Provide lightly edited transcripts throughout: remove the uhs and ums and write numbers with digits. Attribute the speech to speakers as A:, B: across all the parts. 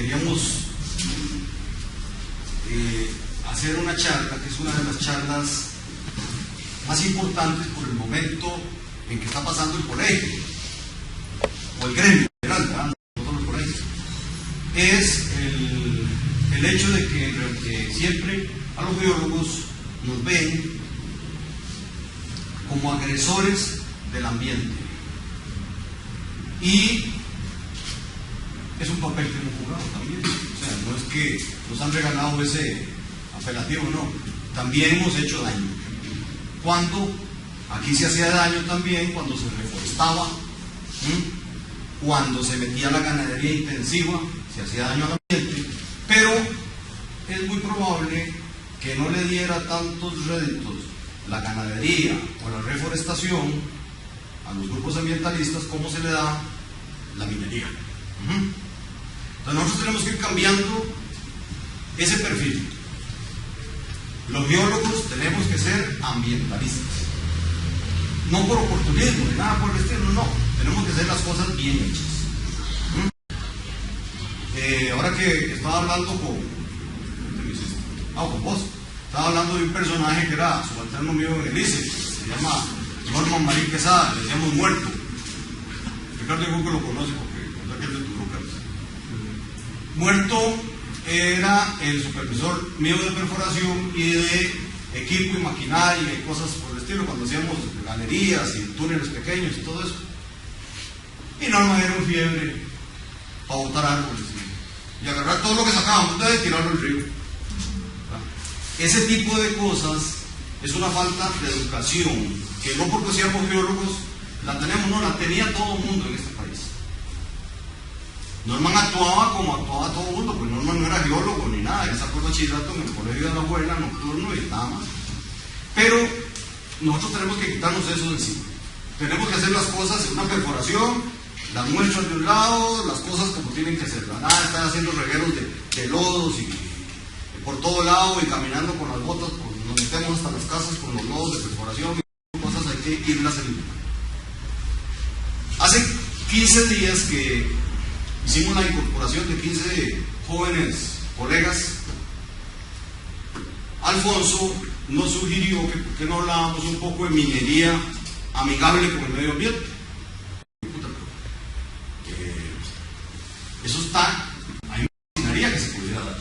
A: queríamos hacer una charla que es una de las charlas más importantes por el momento en que está pasando el colegio, o el gremio en general, ¿verdad? No solo el colegio. Es el hecho de que siempre a los biólogos nos ven como agresores del ambiente. Y es un papel que hemos jugado también. O sea, no es que nos han regalado ese apelativo, no. También hemos hecho daño. Cuando aquí se hacía daño también, cuando se reforestaba, cuando se metía la ganadería intensiva, se hacía daño al ambiente. Pero es muy probable que no le diera tantos réditos la ganadería o la reforestación a los grupos ambientalistas como se le da la minería. Entonces nosotros tenemos que ir cambiando ese perfil. Los biólogos tenemos que ser ambientalistas, no por oportunismo ni nada por el estilo, no, tenemos que hacer las cosas bien hechas. Ahora que estaba hablando con vos, estaba hablando de un personaje que era subalterno mío en el ICE, se llama Norman Marín Quesada, le decíamos Muerto. Ricardo yo creo que lo conoce porque es de tu grupo. Muerto era el supervisor mío de perforación y de equipo y maquinaria y cosas por el estilo, cuando hacíamos galerías y túneles pequeños y todo eso. Y Norman era un fiebre para botar árboles y agarrar todo lo que sacábamos de tirarlo al río. Ese tipo de cosas es una falta de educación, que no porque seamos biólogos la tenemos, no, la tenía todo el mundo en este país. Norman actuaba como actuaba todo el mundo, pues Norman no era biólogo ni nada, él sacó el bachillerato en el colegio de la abuela, nocturno y nada más. Pero nosotros tenemos que quitarnos eso de encima. Tenemos que hacer las cosas en una perforación, las muestras de un lado, las cosas como tienen que ser. Nada de estar haciendo regueros de lodos y por todo lado y caminando con las botas, nos metemos hasta las casas con los lodos de perforación y cosas, hay que irlas eliminando. Hace 15 días que hicimos la incorporación de 15 jóvenes colegas. Alfonso nos sugirió que por qué no hablábamos un poco de minería amigable con el medio ambiente. Eso está, hay una maquinaria que se pudiera dar.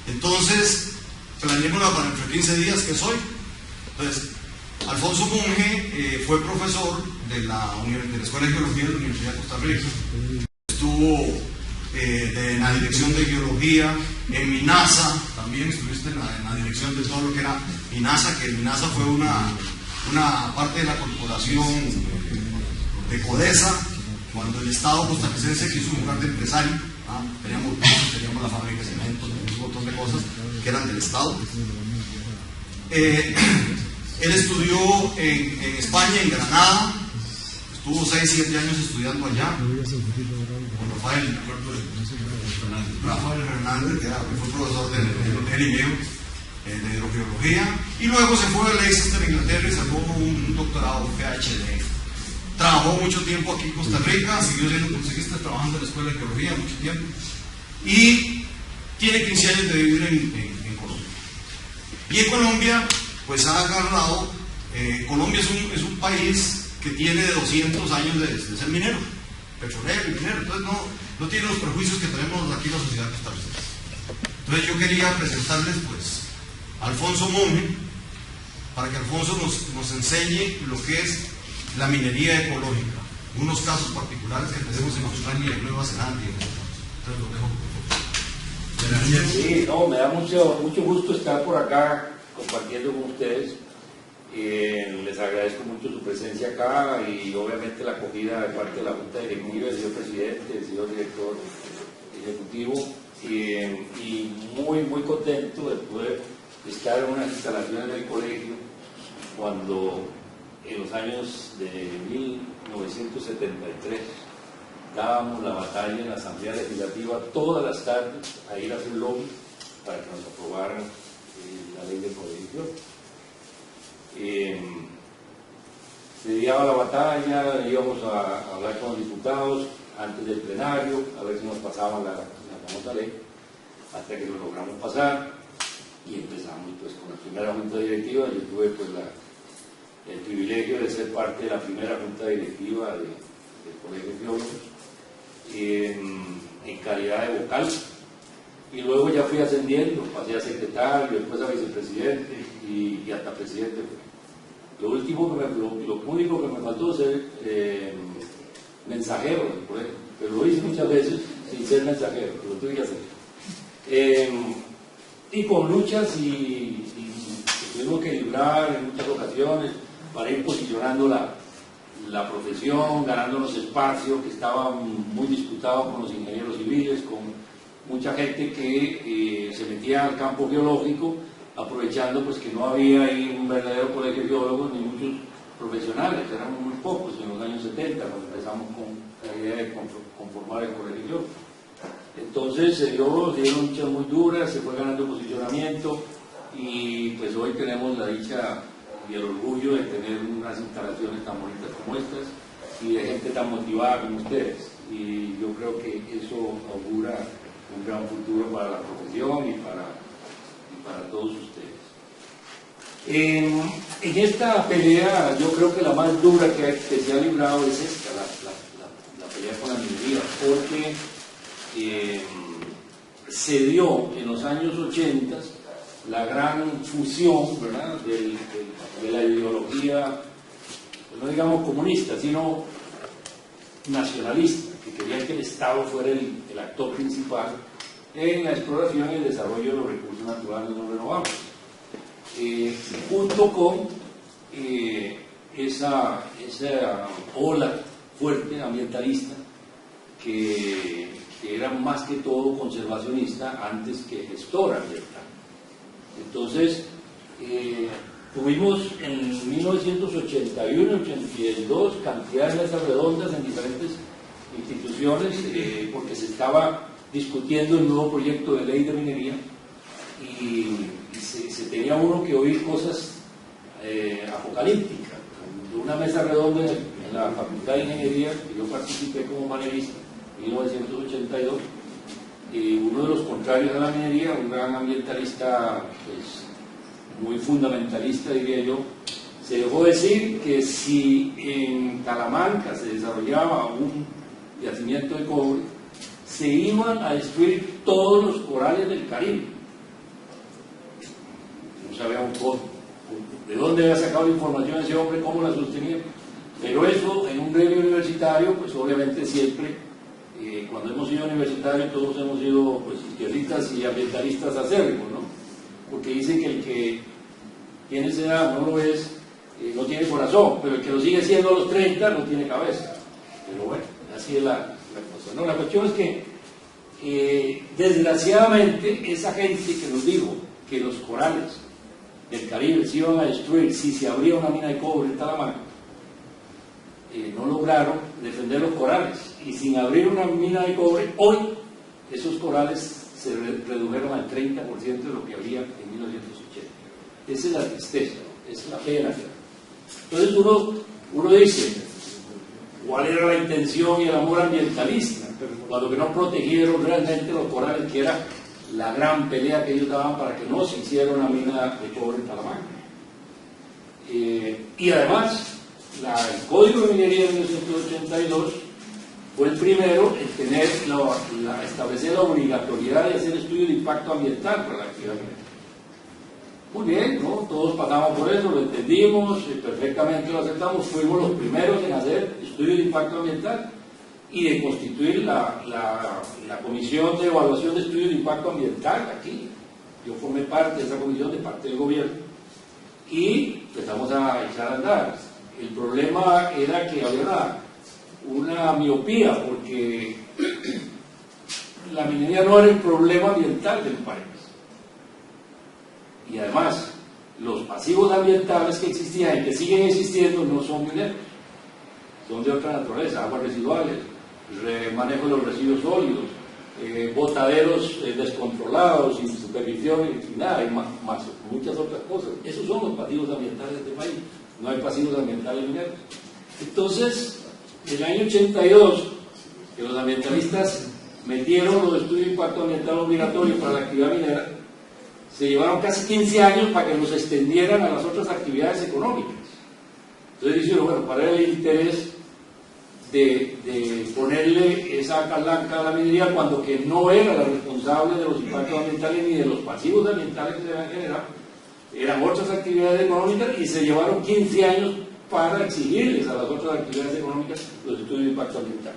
A: Entonces, planeémosla para entre 15 días que soy. Entonces, Alfonso Monge fue profesor de la Escuela de Geología de la Universidad de Costa Rica. Estuvo en la dirección de Geología en MINASA, también estuviste en la dirección de todo lo que era MINASA, que MINASA fue una parte de la corporación de CODESA, cuando el Estado costarricense quiso un lugar de empresario. Teníamos la fábrica de cemento, teníamos un montón de cosas que eran del Estado. Él estudió en España, en Granada, estuvo 6-7 años estudiando allá, con Rafael Fernández, que fue profesor de él y mío, de hidrogeología, y luego se fue a Leicester, Inglaterra, y sacó un doctorado, PhD. Trabajó mucho tiempo aquí en Costa Rica, siguió siendo consejista trabajando en la Escuela de Geología mucho tiempo, y tiene 15 años de vivir en Colombia. Y en Colombia, pues ha agarrado, Colombia es un país que tiene 200 años de ser minero, petrolero y minero, entonces no tiene los prejuicios que tenemos aquí en la sociedad costarricense. Entonces yo quería presentarles pues a Alfonso Monge, para que Alfonso nos enseñe lo que es la minería ecológica, unos casos particulares que tenemos en Australia y en Nueva Zelanda. Entonces lo dejo.
B: Gracias. Sí, no, me da mucho gusto estar por acá compartiendo con ustedes. Les agradezco mucho su presencia acá y obviamente la acogida de parte de la Junta Directiva, del señor presidente, del señor director ejecutivo, y muy contento de poder estar en unas instalaciones del colegio cuando en los años de 1973 dábamos la batalla en la Asamblea Legislativa todas las tardes a ir a hacer lobby para que nos aprobaran la ley del colegio. Se liaba la batalla, íbamos a hablar con los diputados, antes del plenario, a ver si nos pasaban la famosa ley, hasta que lo logramos pasar y empezamos pues con la primera junta directiva. Yo tuve pues el privilegio de ser parte de la primera junta directiva del Colegio de Geólogos en calidad de vocal, y luego ya fui ascendiendo, pasé a secretario, después a vicepresidente y hasta presidente. Lo único que me faltó ser mensajero del colegio, pero lo hice muchas veces sin ser mensajero, lo tuve que hacer. Y con luchas y tuvimos que librar en muchas ocasiones para ir posicionando la profesión, ganándonos espacios que estaban muy disputados con los ingenieros civiles, con mucha gente que se metía al campo geológico, aprovechando pues que no había ahí un verdadero colegio de geólogos ni muchos profesionales, éramos muy pocos en los años 70 cuando empezamos con la idea de conformar el colegio de geólogos. Entonces se dieron luchas muy duras, se fue ganando posicionamiento, y pues hoy tenemos la dicha y el orgullo de tener unas instalaciones tan bonitas como estas y de gente tan motivada como ustedes, y yo creo que eso augura un gran futuro para la profesión y para todos ustedes. En esta pelea yo creo que la más dura que se ha librado es esta, la pelea con la minería, porque se dio en los años 80 la gran fusión, ¿verdad?, de la ideología, no digamos comunista, sino nacionalista, que querían que el Estado fuera el actor principal en la exploración y el desarrollo de los recursos naturales no renovables, junto con esa ola fuerte ambientalista que era más que todo conservacionista antes que gestora ambiental. Entonces, tuvimos en 1981 y 82 cantidad de mesas redondas en diferentes instituciones, porque se estaba discutiendo el nuevo proyecto de ley de minería, y se tenía uno que oír cosas apocalípticas. Una mesa redonda en la Facultad de Ingeniería, que yo participé como manerista en 1982, y uno de los contrarios a la minería, un gran ambientalista, pues, muy fundamentalista diría yo, se dejó decir que si en Talamanca se desarrollaba un yacimiento de cobre, se iban a destruir todos los corales del Caribe. No sabíamos de dónde había sacado la información ese hombre, cómo la sostenía, pero eso en un gremio universitario, pues obviamente siempre, cuando hemos sido universitarios, todos hemos sido pues izquierdistas y ambientalistas acérrimos, ¿no? Porque dicen que el que tiene esa edad no lo es, no tiene corazón, pero el que lo sigue siendo a los 30 no tiene cabeza. Pero bueno, así es la cosa, ¿no? La cuestión es que desgraciadamente esa gente que nos dijo que los corales del Caribe se iban a destruir si se abría una mina de cobre en Talamanca, no lograron defender los corales, y sin abrir una mina de cobre, hoy esos corales se redujeron al 30% de lo que había en 1980. Esa es la tristeza, ¿no? Es la pena. Entonces uno dice, ¿cuál era la intención y el amor ambientalista? Cuando que no protegieron realmente los corales, que era la gran pelea que ellos daban para que no se hiciera una mina de cobre en Talamanca. Y además, el Código de Minería de 1982 fue el primero en tener establecer la obligatoriedad de hacer estudio de impacto ambiental para la actividad minera. Muy bien, ¿no? Todos pasamos por eso, lo entendimos, perfectamente lo aceptamos, fuimos los primeros en hacer estudio de impacto ambiental y de constituir la comisión de evaluación de estudio de impacto ambiental aquí. Yo formé parte de esa comisión de parte del gobierno y empezamos a echar a andar. El problema era que había una miopía, porque la minería no era el problema ambiental del país. Y además, los pasivos ambientales que existían y que siguen existiendo no son mineros, son de otra naturaleza: aguas residuales, manejo de los residuos sólidos, botaderos descontrolados, sin supervisión y nada, y más muchas otras cosas. Esos son los pasivos ambientales de este país. No hay pasivos ambientales mineros. Entonces, en el año 82 que los ambientalistas metieron los estudios de impacto ambiental obligatorios para la actividad minera, se llevaron casi 15 años para que los extendieran a las otras actividades económicas. Entonces dijeron, bueno, ¿cuál era el interés de ponerle esa calanca a la minería cuando que no era la responsable de los impactos ambientales ni de los pasivos ambientales que se habían generado? Eran otras actividades económicas y se llevaron 15 años para exigirles a las otras actividades económicas los estudios de impacto ambiental.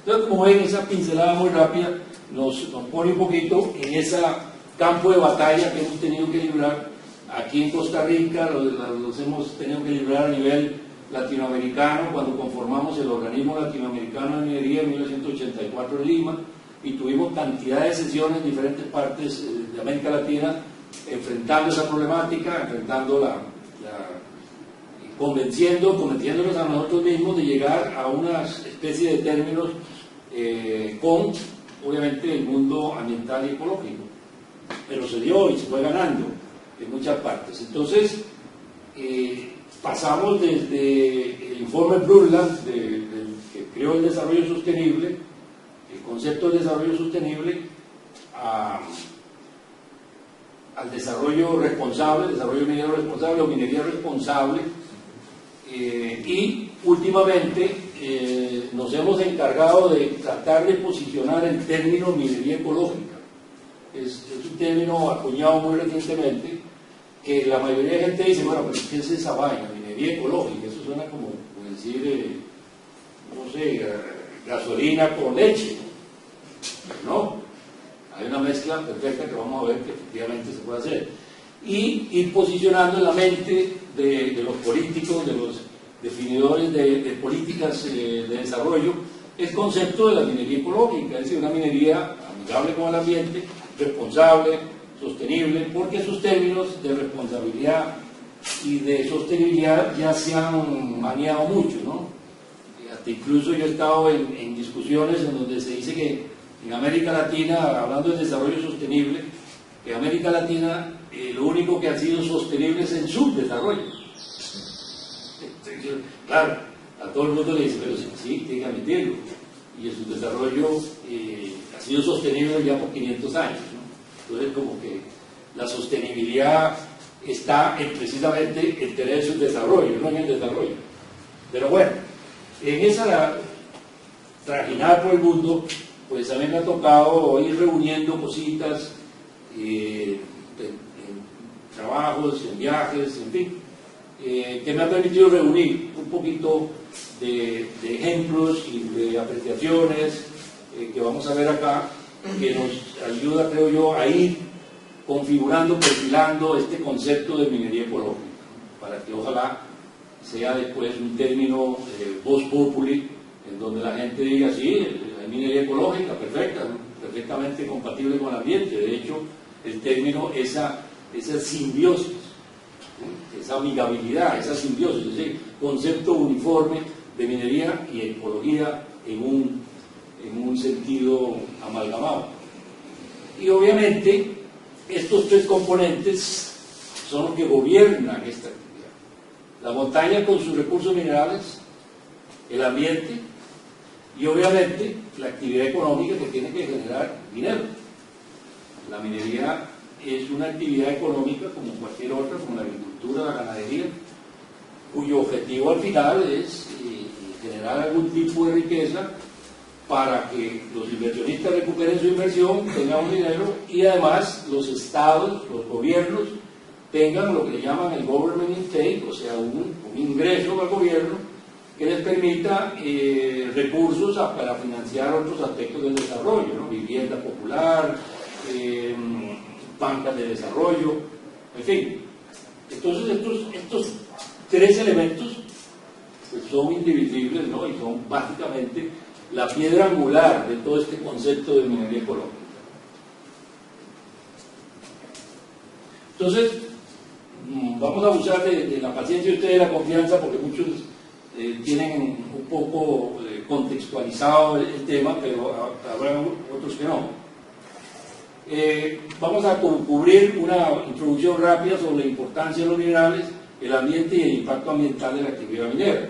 B: Entonces, como ven, esa pincelada muy rápida nos pone un poquito en ese campo de batalla que hemos tenido que librar aquí en Costa Rica, los hemos tenido que librar a nivel latinoamericano cuando conformamos el Organismo Latinoamericano de Minería en 1984 en Lima, y tuvimos cantidad de sesiones en diferentes partes de América Latina enfrentando esa problemática, convenciéndonos a nosotros mismos de llegar a una especie de términos con, obviamente, el mundo ambiental y ecológico. Pero se dio y se fue ganando en muchas partes. Entonces, pasamos desde el informe Brundtland, que creó el desarrollo sostenible, el concepto de desarrollo sostenible, al desarrollo responsable, desarrollo minero responsable o minería responsable, y últimamente nos hemos encargado de tratar de posicionar el término minería ecológica. Es un término acuñado muy recientemente, que la mayoría de gente dice, bueno, pero ¿qué es esa vaina? Minería ecológica, eso suena como decir, no sé, gasolina con leche, ¿no? Hay una mezcla perfecta que vamos a ver que efectivamente se puede hacer. Y ir posicionando en la mente de los políticos, de los definidores de políticas de desarrollo, el concepto de la minería ecológica, es decir, una minería amigable con el ambiente, responsable, sostenible, porque sus términos de responsabilidad y de sostenibilidad ya se han maniado mucho, ¿no? Hasta incluso yo he estado en discusiones en donde se dice que en América Latina, hablando del desarrollo sostenible, que América Latina lo único que ha sido sostenible es el subdesarrollo. Claro, a todo el mundo le dice, pero sí, tiene que admitirlo. Y el subdesarrollo ha sido sostenible ya por 500 años, ¿no? Entonces, como que la sostenibilidad está precisamente en tener el subdesarrollo, no en el desarrollo. Pero bueno, en esa trajinada por el mundo, pues a mí me ha tocado ir reuniendo cositas, en trabajos, en viajes, en fin, que me ha permitido reunir un poquito de ejemplos y de apreciaciones que vamos a ver acá, que nos ayuda, creo yo, a ir configurando, perfilando este concepto de minería ecológica, para que ojalá sea después un término vox populi, en donde la gente diga, sí, hay minería ecológica, perfecta, perfectamente compatible con el ambiente. De hecho, el término, esa simbiosis, esa amigabilidad, esa simbiosis, es decir, concepto uniforme de minería y ecología en un sentido amalgamado. Y obviamente, estos tres componentes son los que gobiernan esta actividad. La montaña con sus recursos minerales, el ambiente y obviamente la actividad económica que tiene que generar dinero. La minería es una actividad económica como cualquier otra, como la agricultura, la ganadería, cuyo objetivo al final es generar algún tipo de riqueza para que los inversionistas recuperen su inversión, tengan un dinero, y además los estados, los gobiernos, tengan lo que le llaman el government intake, o sea, un ingreso al gobierno que les permita recursos para financiar otros aspectos del desarrollo, ¿no? Vivienda popular, bancas de desarrollo, en fin. Entonces estos tres elementos pues, son indivisibles, ¿no? Y son básicamente la piedra angular de todo este concepto de minería ecológica. Entonces, vamos a abusar de la paciencia de ustedes, de la confianza, porque muchos tienen un poco contextualizado el tema, pero habrá otros que no. Vamos a cubrir una introducción rápida sobre la importancia de los minerales, el ambiente y el impacto ambiental de la actividad minera.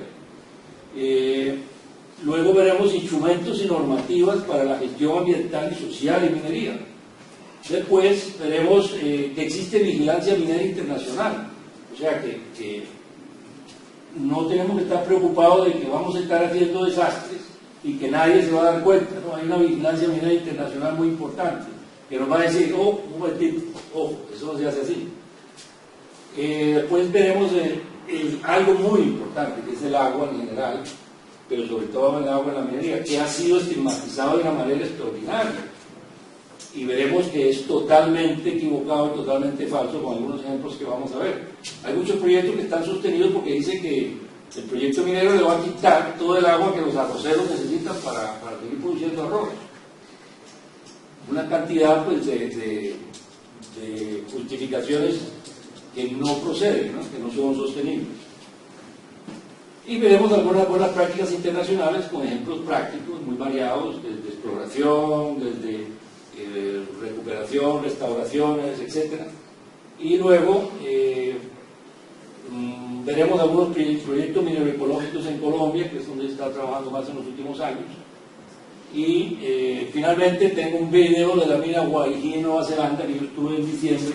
B: Luego veremos instrumentos y normativas para la gestión ambiental y social en minería. Después veremos que existe vigilancia minera internacional, o sea que no tenemos que estar preocupados de que vamos a estar haciendo desastres y que nadie se va a dar cuenta, ¿no? Hay una vigilancia minera internacional muy importante que nos va a decir, oh, un momentito, ojo, eso no se hace así. Después veremos algo muy importante, que es el agua en general, pero sobre todo el agua en la minería, que ha sido estigmatizado de una manera extraordinaria. Y veremos que es totalmente equivocado y totalmente falso con algunos ejemplos que vamos a ver. Hay muchos proyectos que están sostenidos porque dicen que el proyecto minero le va a quitar todo el agua que los arroceros necesitan para seguir produciendo arroz. Una cantidad pues, de justificaciones que no proceden, ¿no? Que no son sostenibles. Y veremos algunas buenas prácticas internacionales con ejemplos prácticos muy variados, desde exploración, desde recuperación, restauraciones, etc. Y luego veremos algunos proyectos mineroecológicos en Colombia, que es donde está trabajando más en los últimos años. Y finalmente tengo un video de la mina Waihi en Nueva Zelanda, que yo estuve en diciembre,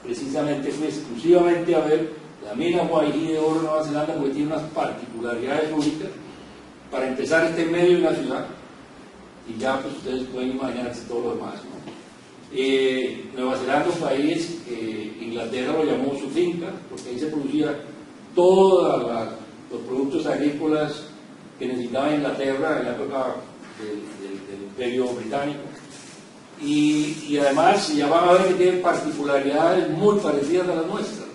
B: precisamente fui exclusivamente a ver la mina Waihi de oro en Nueva Zelanda, porque tiene unas particularidades únicas. Para empezar, está en medio de una ciudad, y ya pues ustedes pueden imaginarse todo lo demás, ¿no? Nueva Zelanda es un país que Inglaterra lo llamó su finca, porque ahí se producía todos los productos agrícolas que necesitaba Inglaterra en la época del Imperio Británico. Y además ya van a ver que tienen particularidades muy parecidas a las nuestras,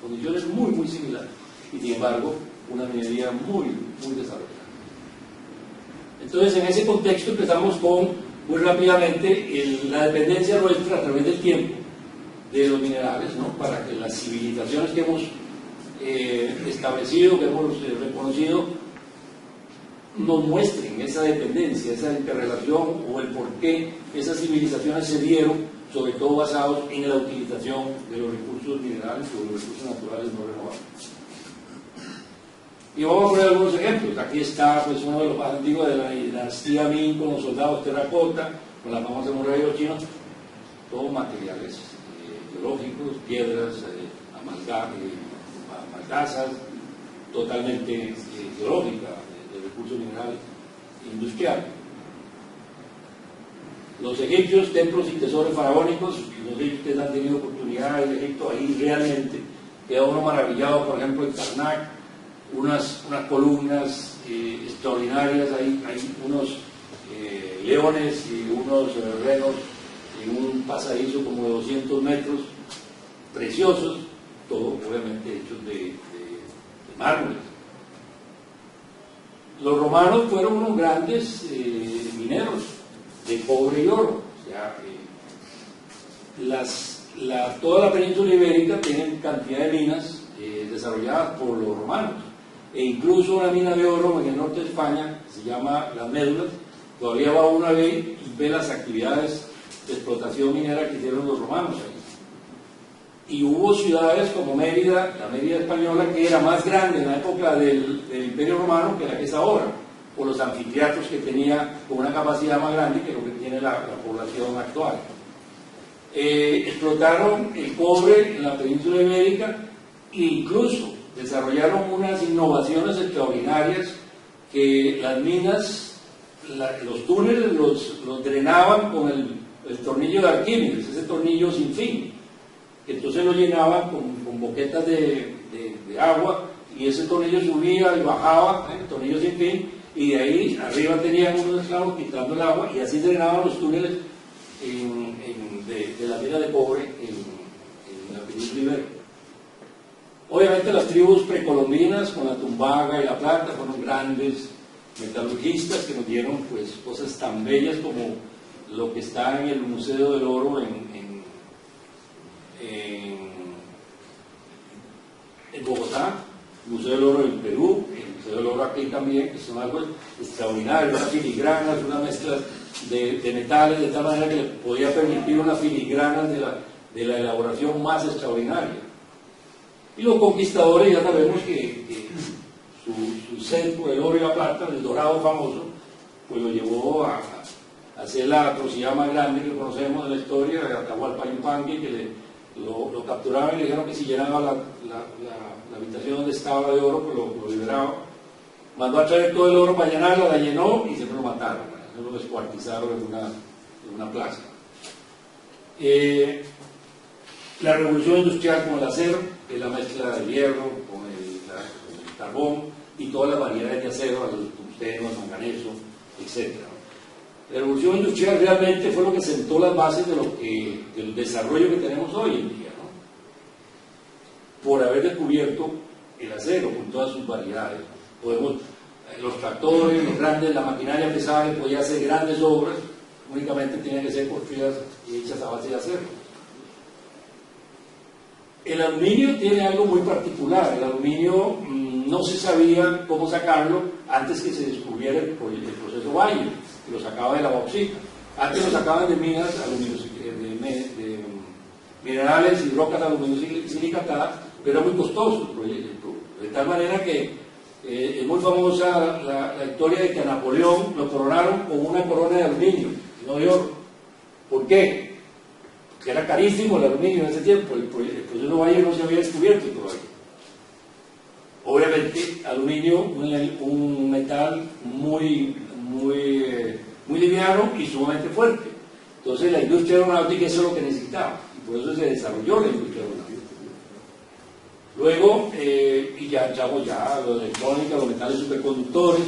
B: condiciones muy, muy similares, y sin embargo una minería muy, muy desarrollada. Entonces, en ese contexto empezamos con, muy rápidamente, la dependencia nuestra a través del tiempo de los minerales, ¿no? Para que las civilizaciones que hemos establecido, que hemos reconocido, nos muestren esa dependencia, esa interrelación o el por qué esas civilizaciones se dieron, sobre todo basados en la utilización de los recursos minerales o los recursos naturales no renovables. Y vamos a poner algunos ejemplos. Aquí está pues, uno de los más antiguos de la dinastía Ming, con los soldados terracota, con la famosa muralla de los chinos, todos materiales biológicos, piedras, amalgazas, totalmente geológica, de recursos minerales industriales. Los egipcios, templos y tesoros faraónicos, no sé si ustedes han tenido oportunidad de ir a Egipto, ahí realmente queda uno maravillado, por ejemplo en Karnak, unas columnas extraordinarias, hay unos leones y unos renos en un pasadizo como de 200 metros, preciosos, todo obviamente hechos de mármoles. Los romanos fueron unos grandes mineros de cobre y oro, o sea, toda la península ibérica tiene cantidad de minas desarrolladas por los romanos, e incluso una mina de oro en el norte de España, se llama Las Médulas, todavía va uno a ver y ve las actividades de explotación minera que hicieron los romanos ahí. Y hubo ciudades como Mérida, la Mérida española, que era más grande en la época del Imperio Romano que la que es ahora, por los anfiteatros que tenía con una capacidad más grande que lo que tiene la población actual. Explotaron el cobre en la península ibérica e incluso desarrollaron unas innovaciones extraordinarias que las minas, los túneles los drenaban con el tornillo de Arquímedes, ese tornillo sin fin. Entonces lo llenaban con boquetas de agua y ese tornillo subía y bajaba, el tornillo sin fin, y de ahí arriba tenían unos esclavos quitando el agua y así drenaban los túneles de la mina de cobre en la península ibérica. Obviamente las tribus precolombinas con la tumbaga y la plata fueron grandes metalurgistas que nos dieron pues, cosas tan bellas como lo que está en el Museo del Oro en Bogotá, el Museo del Oro en Perú, el Museo del Oro aquí también, que son algo extraordinario, unas filigranas, unas mezclas de metales de tal manera que le podía permitir unas filigranas de la elaboración más extraordinaria. Y los conquistadores ya sabemos que su sed por el oro y la plata, el dorado famoso, pues lo llevó a hacer la atrocidad más grande que conocemos de la historia, de Atahualpa Yupanqui, que lo capturaron y le dijeron que si llenaba la habitación donde estaba de oro, pues lo liberaba. Mandó a traer todo el oro para llenarla, la llenó y siempre lo mataron, lo descuartizaron en una plaza. La revolución industrial con el acero, que es la mezcla del hierro con el carbón y todas las variedades de acero, el tungsteno, el manganeso, etc. La revolución industrial realmente fue lo que sentó las bases del desarrollo que tenemos hoy en día, ¿no? Por haber descubierto el acero con todas sus variedades. Los tractores, los grandes, la maquinaria pesada que podía hacer grandes obras, únicamente tenían que ser construidas y hechas a base de acero. El aluminio tiene algo muy particular. El aluminio no se sabía cómo sacarlo antes que se descubriera el proceso Bayer, que lo sacaba de la bauxita. Antes lo sacaban de minas de minerales y rocas de aluminio silicatadas, pero era muy costoso el proyecto. De tal manera que es muy famosa la historia de que a Napoleón lo coronaron con una corona de aluminio, no de oro. ¿Por qué? Porque era carísimo el aluminio en ese tiempo, el proceso Bayer no se había descubierto todavía. Obviamente, aluminio, un metal muy liviano y sumamente fuerte. Entonces la industria aeronáutica eso es lo que necesitaba, y por eso se desarrolló la industria aeronáutica. Luego, y ya entramos a lo de electrónica, los metales superconductores,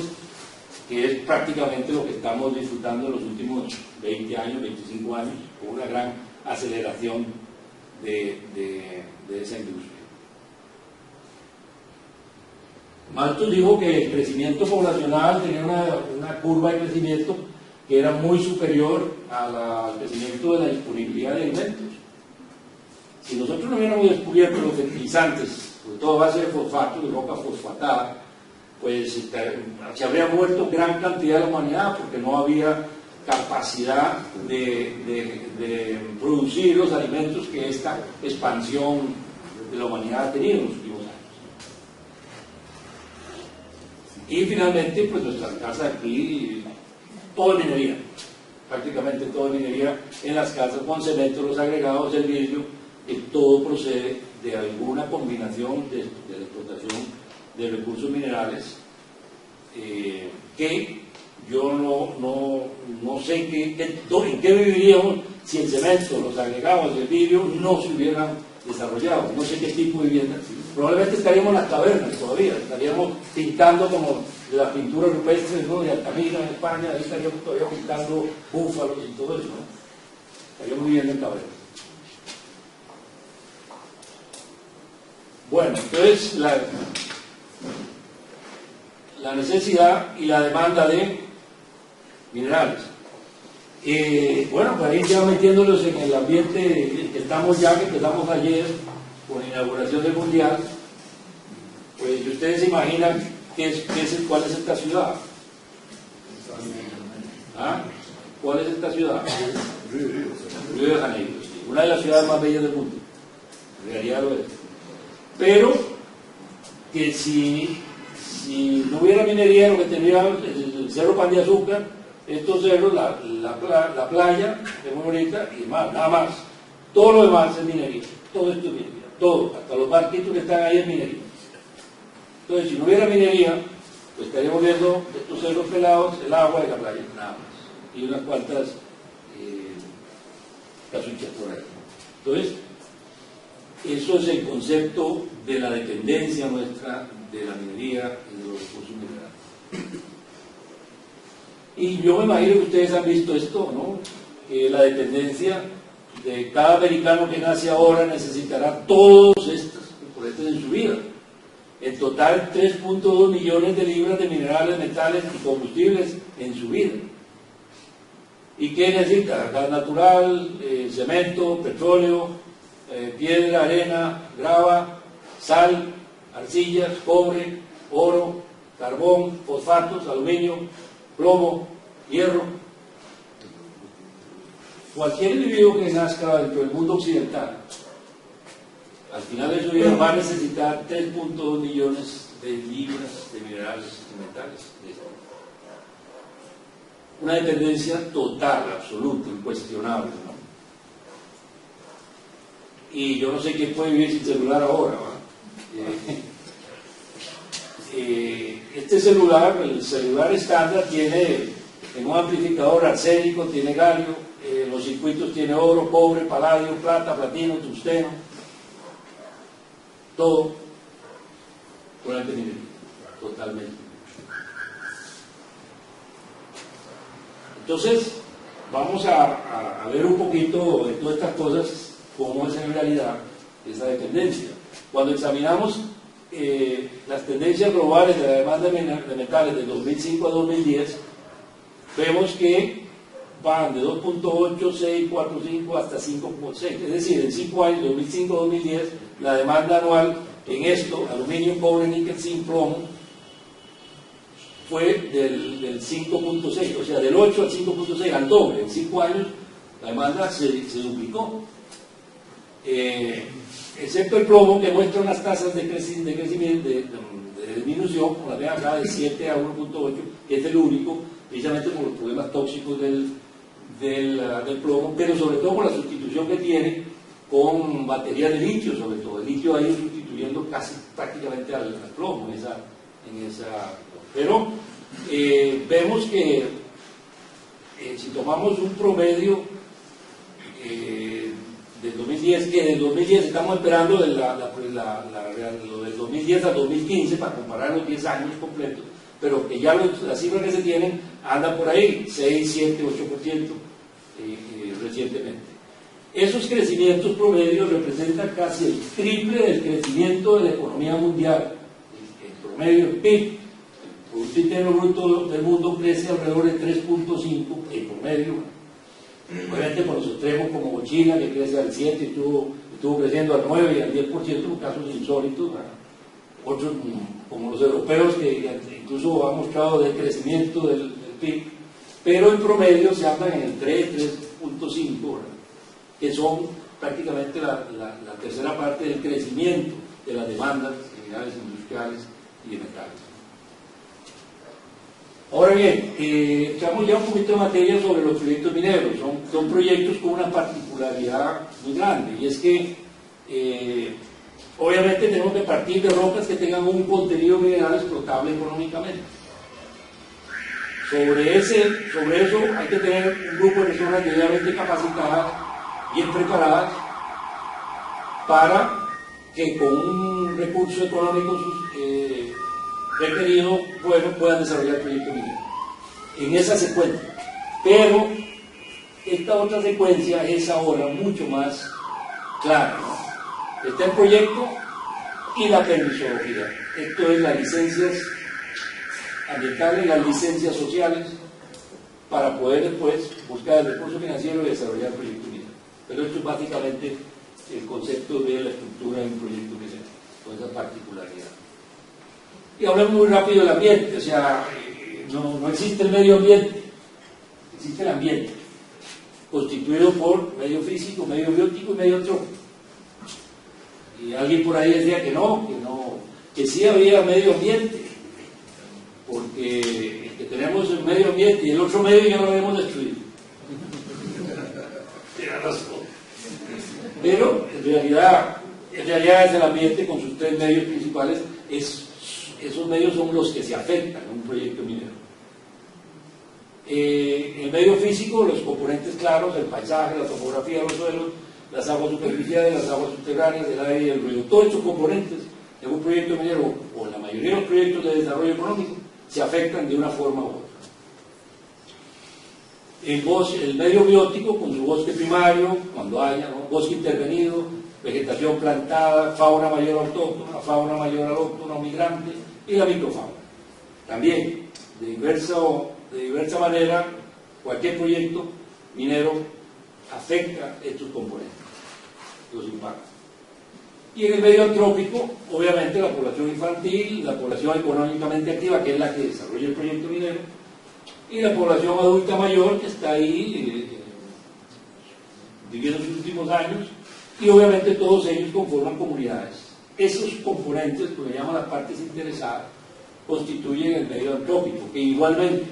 B: que es prácticamente lo que estamos disfrutando en los últimos 20 años, 25 años, con una gran aceleración de esa industria. Malthus dijo que el crecimiento poblacional tenía una curva de crecimiento que era muy superior al crecimiento de la disponibilidad de alimentos. Si nosotros no hubiéramos descubierto los fertilizantes, sobre todo a base de fosfato, de roca fosfatada, pues se habría muerto gran cantidad de la humanidad porque no había capacidad de producir los alimentos que esta expansión de la humanidad ha tenido en los últimos años. Y finalmente, pues nuestras casas aquí, todo es minería, prácticamente todo es minería en las casas, con cemento, los agregados, el vidrio, que todo procede de alguna combinación de la explotación de recursos minerales que yo no sé en qué viviríamos si el cemento, los agregados, el vidrio no se hubieran desarrollado. No sé qué tipo de vivienda. Probablemente estaríamos en las cavernas todavía, estaríamos pintando como las pinturas rupestres, ¿no?, de Altamira en España, ahí estaríamos todavía pintando búfalos y todo eso, ¿no? Estaríamos viviendo en cavernas. Bueno, entonces la necesidad y la demanda de minerales. Bueno, para ir ya metiéndolos en el ambiente que estamos ya, que empezamos ayer con la inauguración del Mundial, pues si ustedes se imaginan cuál es esta ciudad. ¿Ah? ¿Cuál es esta ciudad? Río de Janeiro, sí, una de las ciudades más bellas del mundo, en realidad lo es. Pero que si no hubiera minería, lo que tenía el Cerro Pan de Azúcar, estos cerros, la playa, que es muy bonita, y más, nada más. Todo lo demás es minería, todo esto es minería, todo, hasta los barquitos que están ahí es minería. Entonces, si no hubiera minería, pues estaríamos viendo estos cerros pelados, el agua y la playa, nada más. Y unas cuantas casuchas por ahí. Entonces, eso es el concepto de la dependencia nuestra de la minería y de los recursos minerales. Y yo me imagino que ustedes han visto esto, ¿no? Que la dependencia de cada americano que nace ahora necesitará todos estos componentes en su vida. En total, 3.2 millones de libras de minerales, metales y combustibles en su vida. ¿Y qué necesita? Gas natural, cemento, petróleo, piedra, arena, grava, sal, arcillas, cobre, oro, carbón, fosfatos, aluminio, plomo, hierro. Cualquier individuo que nazca dentro del mundo occidental, al final de su vida va a necesitar 3.2 millones libras de minerales y metales. Una dependencia total, absoluta, incuestionable, ¿no? Y yo no sé quién puede vivir sin celular ahora, ¿no? Este celular, el celular estándar, tiene en un amplificador arsénico, tiene galio, los circuitos tiene oro, cobre, paladio, plata, platino, tungsteno, todo puramente mineral, totalmente. Entonces, vamos a ver un poquito de todas estas cosas, cómo es en realidad esa dependencia. Cuando examinamos las tendencias globales de la demanda de metales de 2005 a 2010, vemos que van de 2.8, 6, 4, 5 hasta 5.6. Es decir, en 5 años, 2005 a 2010, la demanda anual en esto, aluminio, cobre, níquel, zinc, plomo, fue del 5.6, o sea, del 8 al 5.6, al doble. En 5 años la demanda se duplicó. Excepto el plomo, que muestra unas tasas de crecimiento, de disminución, como la ven acá, de 7 a 1.8, que es el único, precisamente por los problemas tóxicos del plomo, pero sobre todo por la sustitución que tiene con baterías de litio, sobre todo. El litio ha ido sustituyendo casi prácticamente al plomo en esa. Pero vemos que si tomamos un promedio del 2010, que del 2010 estamos esperando lo del 2010 al 2015 para comparar los 10 años completos, pero que ya las cifras que se tienen andan por ahí, 6, 7, 8% recientemente. Esos crecimientos promedios representan casi el triple del crecimiento de la economía mundial. El promedio del PIB, el Producto Interno Bruto del mundo, crece alrededor de 3.5 en promedio. Obviamente por los extremos como China, que crece al 7 y estuvo creciendo al 9 y al 10%, casos insólitos. Otros como los europeos, que incluso han mostrado decrecimiento del PIB, pero en promedio se andan en el 3, 3.5, que son prácticamente la tercera parte del crecimiento de las demandas de minerales industriales y de metales. Ahora bien, echamos ya un poquito de materia sobre los proyectos mineros. Son proyectos con una particularidad muy grande, y es que obviamente tenemos que partir de rocas que tengan un contenido mineral explotable económicamente. Sobre eso hay que tener un grupo de personas debidamente capacitadas, bien preparadas, para que con un recurso económico requerido, bueno, puedan desarrollar el proyecto minero. En esa secuencia. Pero esta otra secuencia es ahora mucho más clara, ¿no? Está el proyecto y la permisología. Esto es las licencias ambientales, las licencias sociales, para poder después buscar el recurso financiero y desarrollar el proyecto minero. Pero esto es básicamente el concepto de la estructura de un proyecto minero, con esa particularidad. Y hablamos muy rápido del ambiente, o sea, no existe el medio ambiente, existe el ambiente, constituido por medio físico, medio biótico y medio antrópico. Y alguien por ahí decía que sí había medio ambiente, porque el que tenemos el medio ambiente y el otro medio ya lo habíamos destruido. Tiene razón. Pero en realidad es el ambiente con sus tres medios principales. Esos medios son los que se afectan en un proyecto minero. El medio físico, los componentes claros, el paisaje, la topografía de los suelos, las aguas superficiales, las aguas subterráneas, el aire y el ruido. Todos estos componentes en un proyecto minero, o en la mayoría de los proyectos de desarrollo económico, se afectan de una forma u otra. El medio biótico, con su bosque primario, cuando haya, ¿no? Bosque intervenido, vegetación plantada, fauna mayor autóctona, fauna mayor alóctona o migrante, y la microfauna. También, de diversa manera, cualquier proyecto minero afecta estos componentes, los impactos. Y en el medio antrópico, obviamente, la población infantil, la población económicamente activa, que es la que desarrolla el proyecto minero, y la población adulta mayor, que está ahí viviendo sus últimos años, y obviamente todos ellos conforman comunidades esos componentes, que le llaman las partes interesadas, constituyen el medio antrópico, que igualmente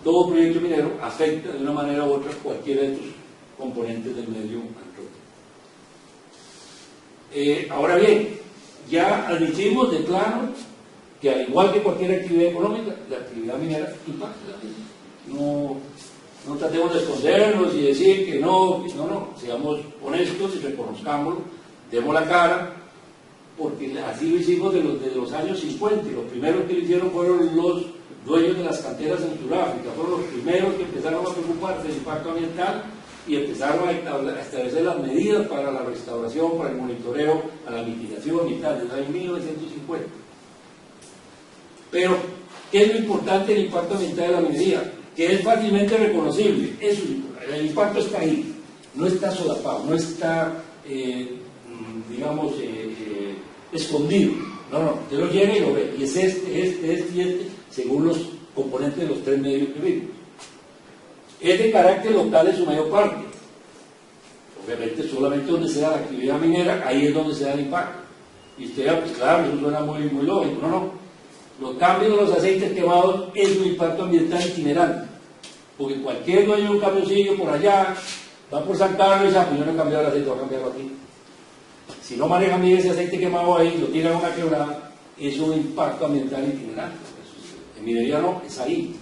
B: todo proyecto minero afecta de una manera u otra cualquiera de estos componentes del medio antrópico. Ahora bien, ya admitimos de plano que al igual que cualquier actividad económica, la actividad minera impacta la misma. No tratemos de escondernos y decir que no, seamos honestos y reconozcámoslo, demos la cara, porque así lo hicimos desde los años 50, y los primeros que lo hicieron fueron los dueños de las canteras en Sudáfrica, fueron los primeros que empezaron a preocuparse del impacto ambiental y empezaron a establecer las medidas para la restauración, para el monitoreo, para la mitigación y tal, desde el año 1950. Pero, ¿qué es lo importante del impacto ambiental de la minería? Que es fácilmente reconocible. Eso es importante. El impacto está ahí, no está solapado, no está, escondido. No, usted lo llega y lo ve. Y es este, según los componentes de los tres medios que vimos. Es de carácter local en su mayor parte. Obviamente, solamente donde se da la actividad minera, ahí es donde se da el impacto. Y usted, pues claro, eso suena muy lógico. No. Los cambios de los aceites quemados es un impacto ambiental itinerante, porque cualquier dueño de un camioncillo por allá va por San Carlos y dice, pues yo no he cambiado el aceite, voy a cambiarlo aquí. Si no manejan bien ese aceite quemado ahí, lo tiran a una quebrada, es un impacto ambiental itinerante. En minería no, es ahí.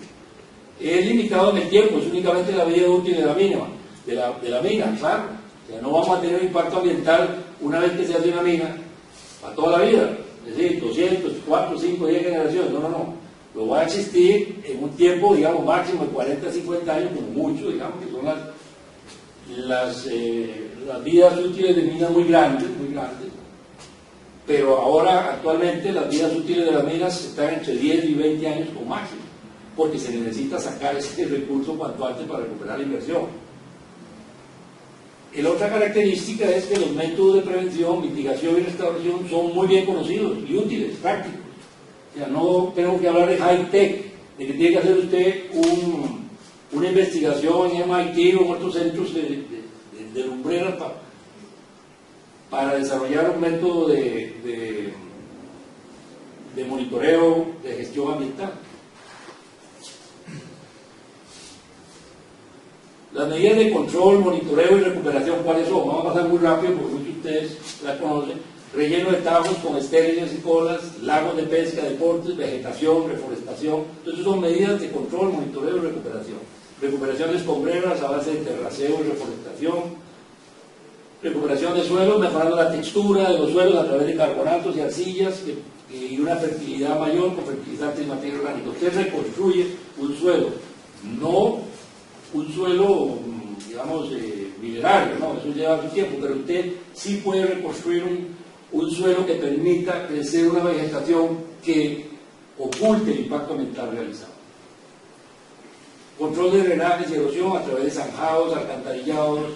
B: Es limitado en el tiempo, es únicamente la vida útil de la mina, claro. O sea, no vamos a tener un impacto ambiental una vez que se hace una mina para toda la vida. Es decir, 200, 4, 5, 10 generaciones, no. Lo va a existir en un tiempo, digamos, máximo de 40, 50 años, como mucho, digamos, que son las vidas útiles de minas muy grandes, pero ahora, actualmente, las vidas útiles de las minas están entre 10 y 20 años como máximo, porque se necesita sacar ese recurso cuanto antes para recuperar la inversión. La otra característica es que los métodos de prevención, mitigación y restauración son muy bien conocidos y útiles, prácticos. O sea, no tengo que hablar de high-tech, de que tiene que hacer usted una investigación en MIT o en otros centros de lumbreras para desarrollar un método de monitoreo, de gestión ambiental. Las medidas de control, monitoreo y recuperación, ¿cuáles son? Vamos a pasar muy rápido porque muchos de ustedes la conocen. Relleno de tajos con estériles y colas, lagos de pesca, deportes, vegetación, reforestación. Entonces son medidas de control, monitoreo y recuperación. Recuperación de escombreras a base de terraceo y reforestación. Recuperación de suelos, mejorando la textura de los suelos a través de carbonatos y arcillas y una fertilidad mayor con fertilizantes y materia orgánica. Usted reconstruye un suelo, no un suelo, digamos, minerario, ¿no? Eso lleva su tiempo, pero usted sí puede reconstruir un suelo que permita crecer una vegetación que oculte el impacto ambiental realizado. Control de drenajes y erosión a través de zanjados, alcantarillados,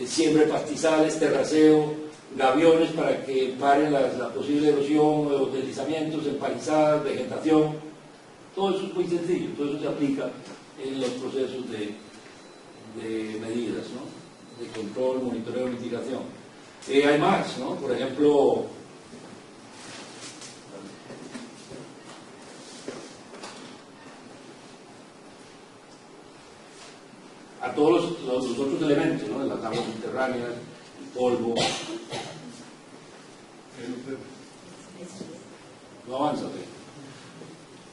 B: siembra de pastizales, terraceo, gaviones para que paren la posible erosión, los deslizamientos, empalizadas, vegetación. Todo eso es muy sencillo, todo eso se aplica en los procesos de medidas, ¿no? De control, monitoreo y mitigación. Hay más, ¿no? Por ejemplo, a todos los otros elementos, ¿no? Las aguas subterráneas, el polvo. No avanza, ¿sí?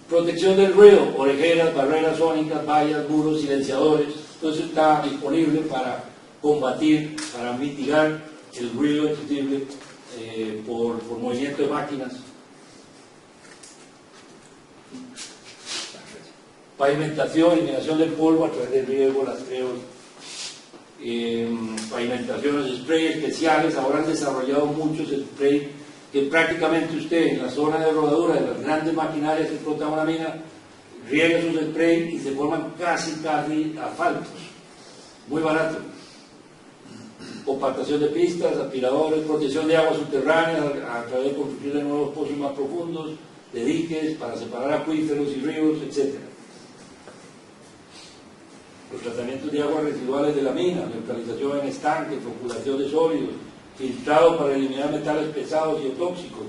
B: Protección del ruido, orejeras, barreras sónicas, vallas, muros, silenciadores. Todo eso está disponible para combatir, para mitigar el ruido excesivo por movimiento de máquinas. Pavimentación, eliminación del polvo a través del riego, lastreos, pavimentaciones, spray especiales. Ahora han desarrollado muchos spray que prácticamente usted en la zona de rodadura de las grandes maquinarias que explotan una mina riega sus spray y se forman casi asfaltos, muy baratos. Compactación de pistas, aspiradores, protección de aguas subterráneas a través de construir de nuevos pozos más profundos, de diques para separar acuíferos y ríos, etc. Los tratamientos de aguas residuales de la mina, neutralización en estanques, floculación de sólidos, filtrado para eliminar metales pesados y tóxicos.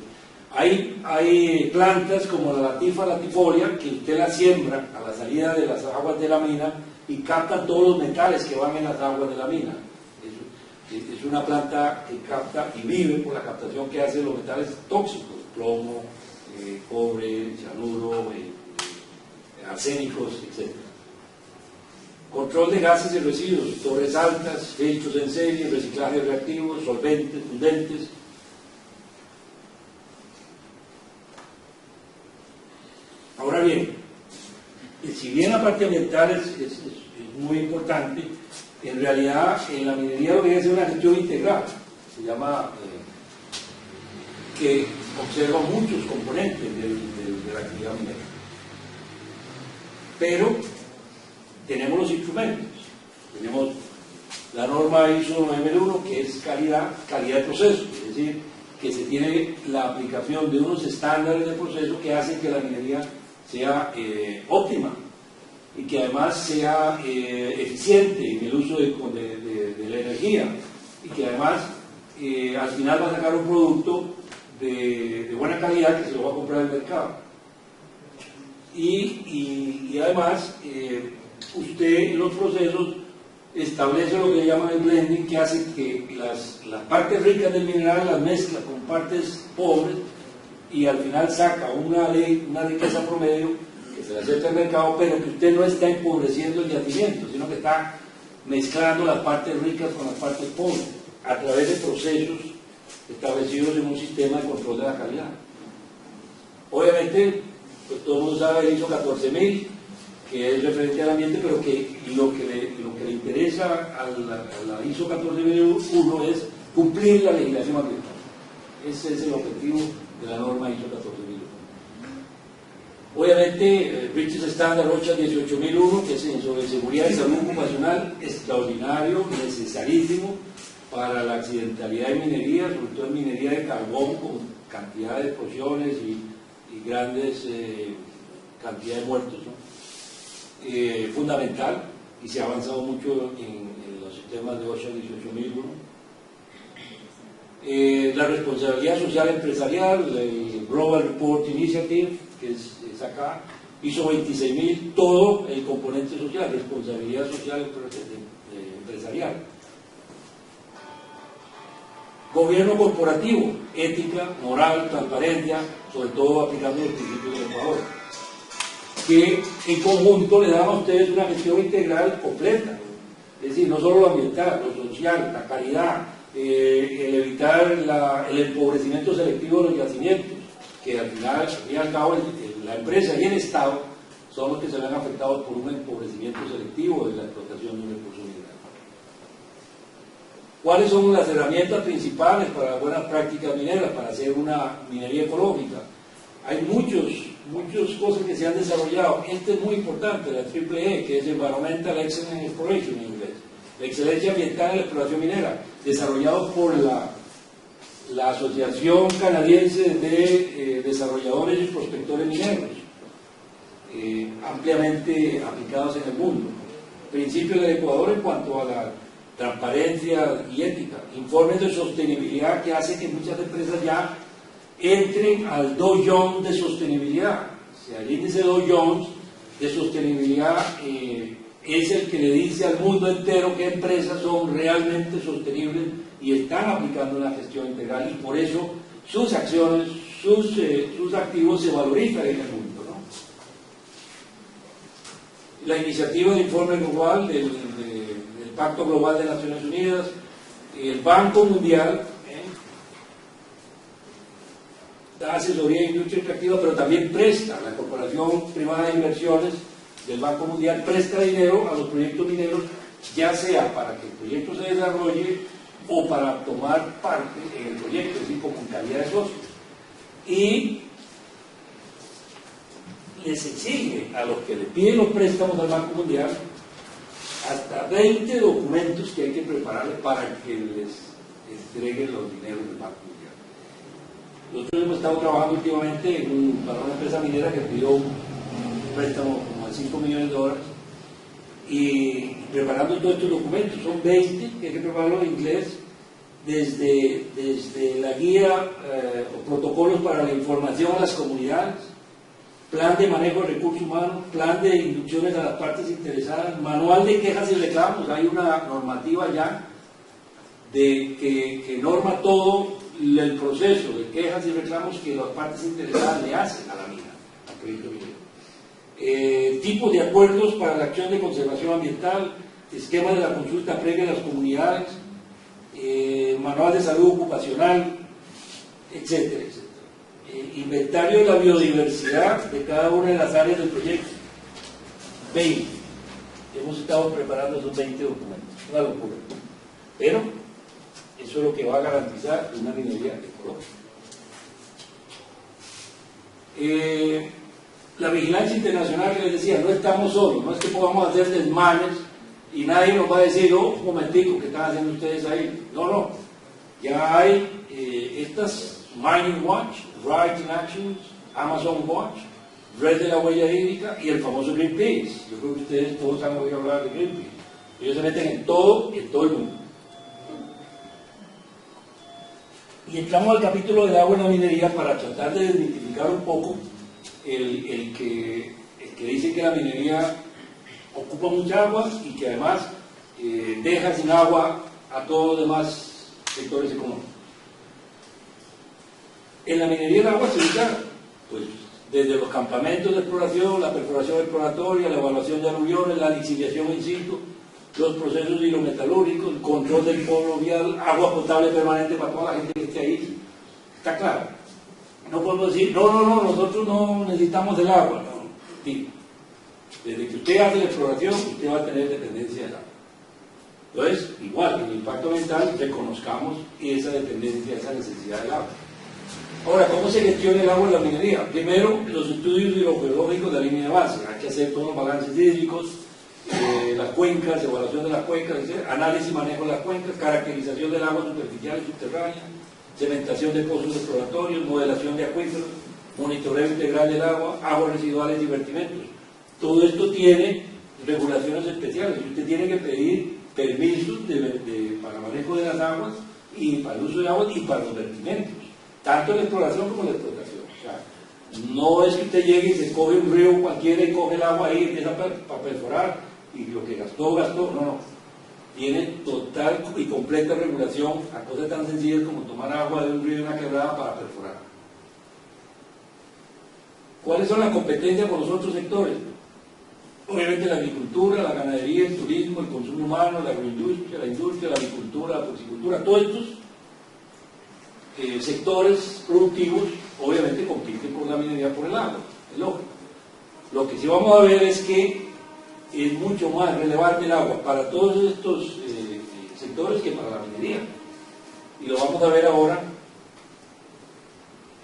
B: Hay plantas como la Latifa latifolia que usted la siembra a la salida de las aguas de la mina y capta todos los metales que van en las aguas de la mina. Es una planta que capta y vive por la captación que hace los metales tóxicos, plomo, cobre, cianuro, arsénicos, etc. Control de gases y residuos, torres altas, filtros en serie, reciclaje reactivo, solventes, fundentes. Ahora bien, si bien la parte ambiental es muy importante, en realidad en la minería lo que hay que hacer una gestión integral, se llama, que observa muchos componentes de la actividad minera. Pero tenemos los instrumentos, tenemos la norma ISO 9001 que es calidad de proceso, es decir, que se tiene la aplicación de unos estándares de proceso que hacen que la minería sea óptima y que además sea eficiente en el uso de la energía y que además al final va a sacar un producto de buena calidad que se lo va a comprar el mercado. Y además usted en los procesos establece lo que llaman el blending, que hace que las partes ricas del mineral las mezcla con partes pobres y al final saca una riqueza promedio que se le acepta al mercado, pero que usted no está empobreciendo el yacimiento, sino que está mezclando las partes ricas con las partes pobres a través de procesos establecidos en un sistema de control de la calidad. Obviamente, pues todo el mundo sabe el ISO 14000, que es referente al ambiente, pero que lo que le interesa a la ISO 14001 es cumplir la legislación ambiental. Ese es el objetivo de la norma ISO 14001. Obviamente, British Standard OSHA 18001, que es sobre seguridad y salud ocupacional, extraordinario, necesarísimo para la accidentalidad en minería, sobre todo en minería de carbón, con cantidad de explosiones y grandes cantidades de muertos, ¿no? Fundamental, y se ha avanzado mucho en los sistemas de OSHA 18001. La responsabilidad social empresarial, el Global Report Initiative, que es acá, ISO 26000, todo el componente social, responsabilidad social empresarial. Gobierno corporativo, ética, moral, transparencia, sobre todo aplicando los principios del Ecuador, que en conjunto le dan a ustedes una gestión integral completa, es decir, no solo lo ambiental, lo social, la calidad, el evitar el empobrecimiento selectivo de los yacimientos, que al final, y al cabo, la empresa y el Estado son los que se ven afectados por un empobrecimiento selectivo de la explotación de un recurso mineral. ¿Cuáles son las herramientas principales para las buenas prácticas mineras, para hacer una minería ecológica? Hay muchas cosas que se han desarrollado. Este es muy importante, la EEE, que es Environmental Excellence Exploration en inglés, la excelencia ambiental en la exploración minera, desarrollado por la Asociación Canadiense de Desarrolladores y Prospectores Mineros, ampliamente aplicados en el mundo. Principios del Ecuador en cuanto a la transparencia y ética, informes de sostenibilidad que hacen que muchas empresas ya entren al Dow Jones de sostenibilidad. O sea, el índice Dow Jones de sostenibilidad es el que le dice al mundo entero qué empresas son realmente sostenibles y están aplicando una gestión integral, y por eso sus acciones, sus activos se valorizan en el mundo, ¿no? La iniciativa de informe global del Pacto Global de Naciones Unidas, el Banco Mundial da asesoría de industria extractiva, pero también presta, la Corporación Privada de Inversiones del Banco Mundial presta dinero a los proyectos mineros, ya sea para que el proyecto se desarrolle o para tomar parte en el proyecto, es decir, como en calidad de socio. Y les exige a los que le piden los préstamos al Banco Mundial hasta 20 documentos que hay que prepararles para que les entreguen los dineros del Banco Mundial. Nosotros hemos estado trabajando últimamente para una empresa minera que pidió un préstamo como de $5 millones, y preparando todos estos documentos. Son 20 que hay que prepararlos en inglés, desde la guía o protocolos para la información a las comunidades, plan de manejo de recursos humanos, plan de inducciones a las partes interesadas, manual de quejas y reclamos. Hay una normativa ya que norma todo el proceso de quejas y reclamos que las partes interesadas le hacen a la mina, al proyecto minero. Tipos de acuerdos para la acción de conservación ambiental, esquema de la consulta previa a las comunidades, manual de salud ocupacional, etcétera, etcétera. Inventario de la biodiversidad de cada una de las áreas del proyecto. 20. Hemos estado preparando esos 20 documentos. Una locura. Pero eso es lo que va a garantizar una minería ecológica. La vigilancia internacional que les decía, no estamos solos, no es que podamos hacer desmanes y nadie nos va a decir, oh, un momentico, ¿qué están haciendo ustedes ahí? No, no. Ya hay estas Mining Watch, Rights in Actions, Amazon Watch, Red de la Huella Hídrica y el famoso Greenpeace. Yo creo que ustedes todos han oído hablar de Greenpeace. Ellos se meten en todo y en todo el mundo. Y entramos al capítulo del agua en la minería para tratar de desmitificar un poco el que dice que la minería ocupa mucha agua y que además deja sin agua a todos los demás sectores económicos. En la minería el agua se usa pues, desde los campamentos de exploración, la perforación exploratoria, la evaluación de aluviones, la lixiviación in situ, los procesos hidrometalúrgicos, el control del polo vial, agua potable permanente para toda la gente que esté ahí. Está claro. No podemos decir, no, nosotros no necesitamos el agua. No, sí. Desde que usted hace la exploración, usted va a tener dependencia del agua. Entonces, igual, en el impacto ambiental, reconozcamos esa dependencia, esa necesidad del agua. Ahora, ¿cómo se gestiona el agua en la minería? Primero, los estudios hidrogeológicos de la línea de base. Hay que hacer todos los balances hídricos, las cuencas, evaluación de las cuencas, análisis y manejo de las cuencas, caracterización del agua superficial y subterránea, cementación de pozos exploratorios, modelación de acuíferos, monitoreo integral del agua, aguas residuales y vertimentos. Todo esto tiene regulaciones especiales. Usted tiene que pedir permisos para manejo de las aguas y para el uso de aguas y para los vertimentos, tanto en la exploración como en la explotación. O sea, no es que usted llegue y se coge un río cualquiera y coge el agua ahí y empieza a perforar y lo que gastó, no. Tiene total y completa regulación a cosas tan sencillas como tomar agua de un río y una quebrada para perforar. ¿Cuáles son las competencias con los otros sectores? Obviamente la agricultura, la ganadería, el turismo, el consumo humano, la agroindustria, la industria, la avicultura, la porcicultura, todos estos sectores productivos obviamente compiten con la minería por el agua, es lógico. Lo que sí vamos a ver es que es mucho más relevante el agua para todos estos sectores que para la minería. Y lo vamos a ver ahora.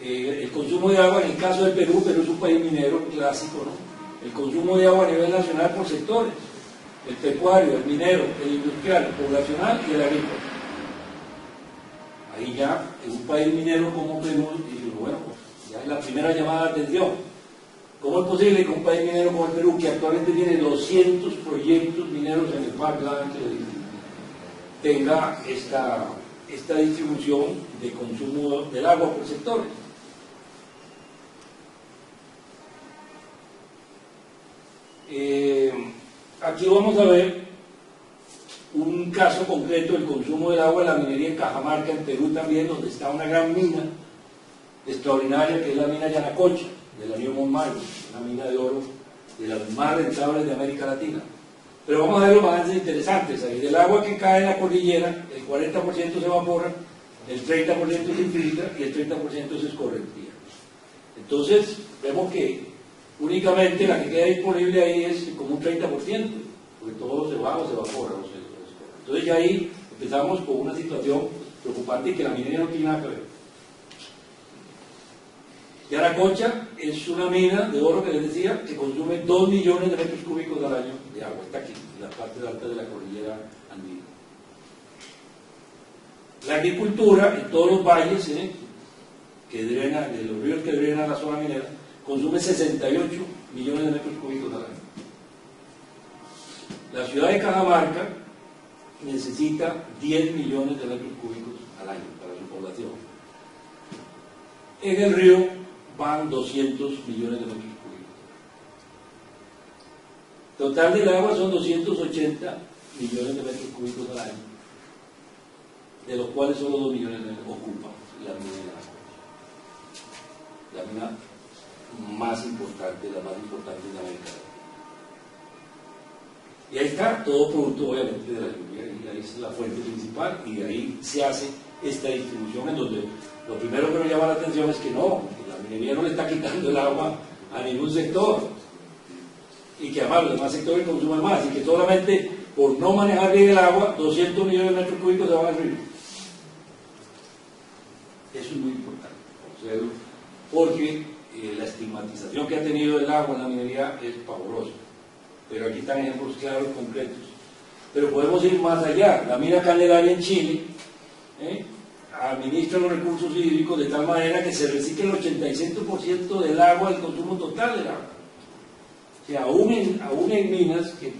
B: El consumo de agua, en el caso del Perú es un país minero clásico, ¿no? El consumo de agua a nivel nacional por sectores: el pecuario, el minero, el industrial, el poblacional y el agrícola. Ahí ya, en un país minero como Perú, digo, bueno, ya es la primera llamada de atención. ¿Cómo es posible que un país minero como el Perú, que actualmente tiene 200 proyectos mineros en el pipeline, tenga esta distribución de consumo del agua por sectores? Aquí vamos a ver un caso concreto del consumo del agua de la minería en Cajamarca, en Perú también, donde está una gran mina extraordinaria, que es la mina Yanacocha, de la New Montmayo, una mina de oro de las más rentables de América Latina. Pero vamos a ver los balances interesantes ahí. Del agua que cae en la cordillera, el 40% se evapora, el 30% se infiltra y el 30% se escorrentía. Entonces, vemos que únicamente la que queda disponible ahí es como un 30%, porque todo se va o se evapora. Entonces ya ahí empezamos con una situación preocupante y que la minería no tiene nada que ver. Yanacocha es una mina de oro que les decía que consume 2 millones de metros cúbicos al año de agua. Está aquí, en la parte alta de la cordillera andina. La agricultura en todos los valles que drenan, de los ríos que drenan la zona minera, consume 68 millones de metros cúbicos al año. La ciudad de Cajamarca necesita 10 millones de metros cúbicos año para su población. En el río van 200 millones de metros cúbicos. Total del agua son 280 millones de metros cúbicos al año, de los cuales solo 2 millones ocupan la mina de la mina más importante, la más importante de América. Y ahí está, todo producto obviamente de la lluvia, y ahí es la fuente principal, y de ahí se hace esta distribución en donde lo primero que nos llama la atención es que no, que la minería no le está quitando el agua a ningún sector, y que además los demás sectores consumen más, y que solamente por no manejar bien el agua, 200 millones de metros cúbicos se van al río. Eso es muy importante, porque la estigmatización que ha tenido el agua en la minería es pavorosa. Pero aquí están ejemplos claros, concretos. Pero podemos ir más allá. La mina Candelaria en Chile administra los recursos hídricos de tal manera que se recicle el 85% del agua, del consumo total del agua. O sea, aún en minas que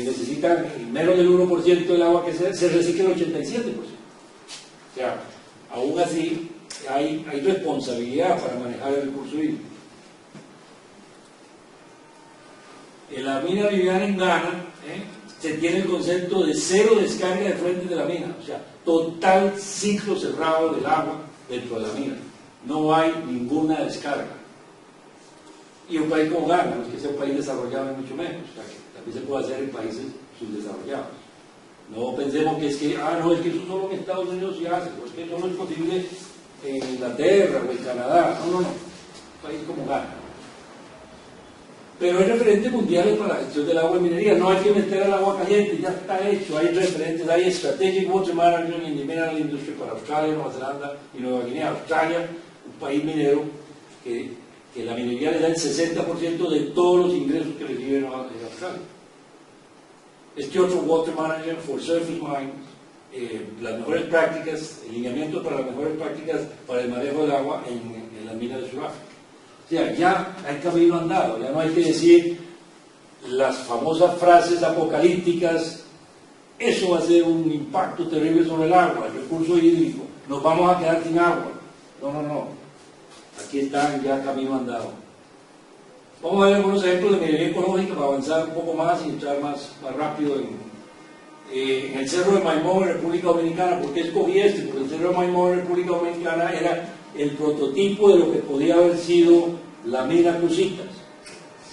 B: necesitan menos del 1% del agua que se recicle el 87%. O sea, aún así hay responsabilidad para manejar el recurso hídrico. En la mina Viviana en Ghana se tiene el concepto de cero descarga de frente de la mina, o sea, total ciclo cerrado del agua dentro de la mina. No hay ninguna descarga. Y un país como Ghana, no es que sea un país desarrollado ni mucho menos, o sea, que también se puede hacer en países subdesarrollados. No pensemos que es que, no, es que eso solo en Estados Unidos se hace, o es que eso no es posible en Inglaterra o en Canadá. No, un país como Ghana. Pero hay referentes mundiales para la gestión del agua en minería. No hay que meter el agua caliente, ya está hecho. Hay referentes, hay Strategic Water Management in the Mineral Industry para Australia, Nueva Zelanda y Nueva Guinea. Australia, un país minero que la minería le da el 60% de todos los ingresos que recibe en Australia. Este otro Water Management for Surface Mines, las mejores prácticas, el lineamiento para las mejores prácticas para el manejo del agua en las minas de Sudáfrica. O sea, ya hay camino andado, ya no hay que decir las famosas frases apocalípticas, eso va a ser un impacto terrible sobre el agua, el recurso hídrico, nos vamos a quedar sin agua. No, aquí está ya camino andado. Vamos a ver algunos ejemplos de minería ecológica para avanzar un poco más y entrar más rápido en el Cerro de Maimón en República Dominicana. ¿Por qué escogí este? Porque el Cerro de Maimón en República Dominicana era el prototipo de lo que podía haber sido la mina Cruzitas.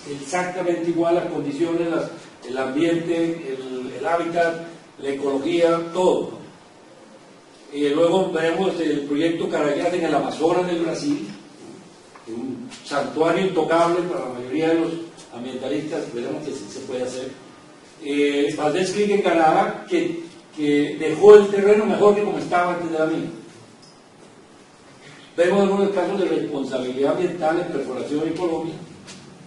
B: Exactamente igual las condiciones, el ambiente, el hábitat, la ecología, todo. Luego veremos el proyecto Carayás en el Amazonas del Brasil, un santuario intocable para la mayoría de los ambientalistas. Veremos que sí se puede hacer. Valdez Creek en Canadá, que dejó el terreno mejor que como estaba antes de la mina. Vemos algunos casos de responsabilidad ambiental en perforación en Colombia,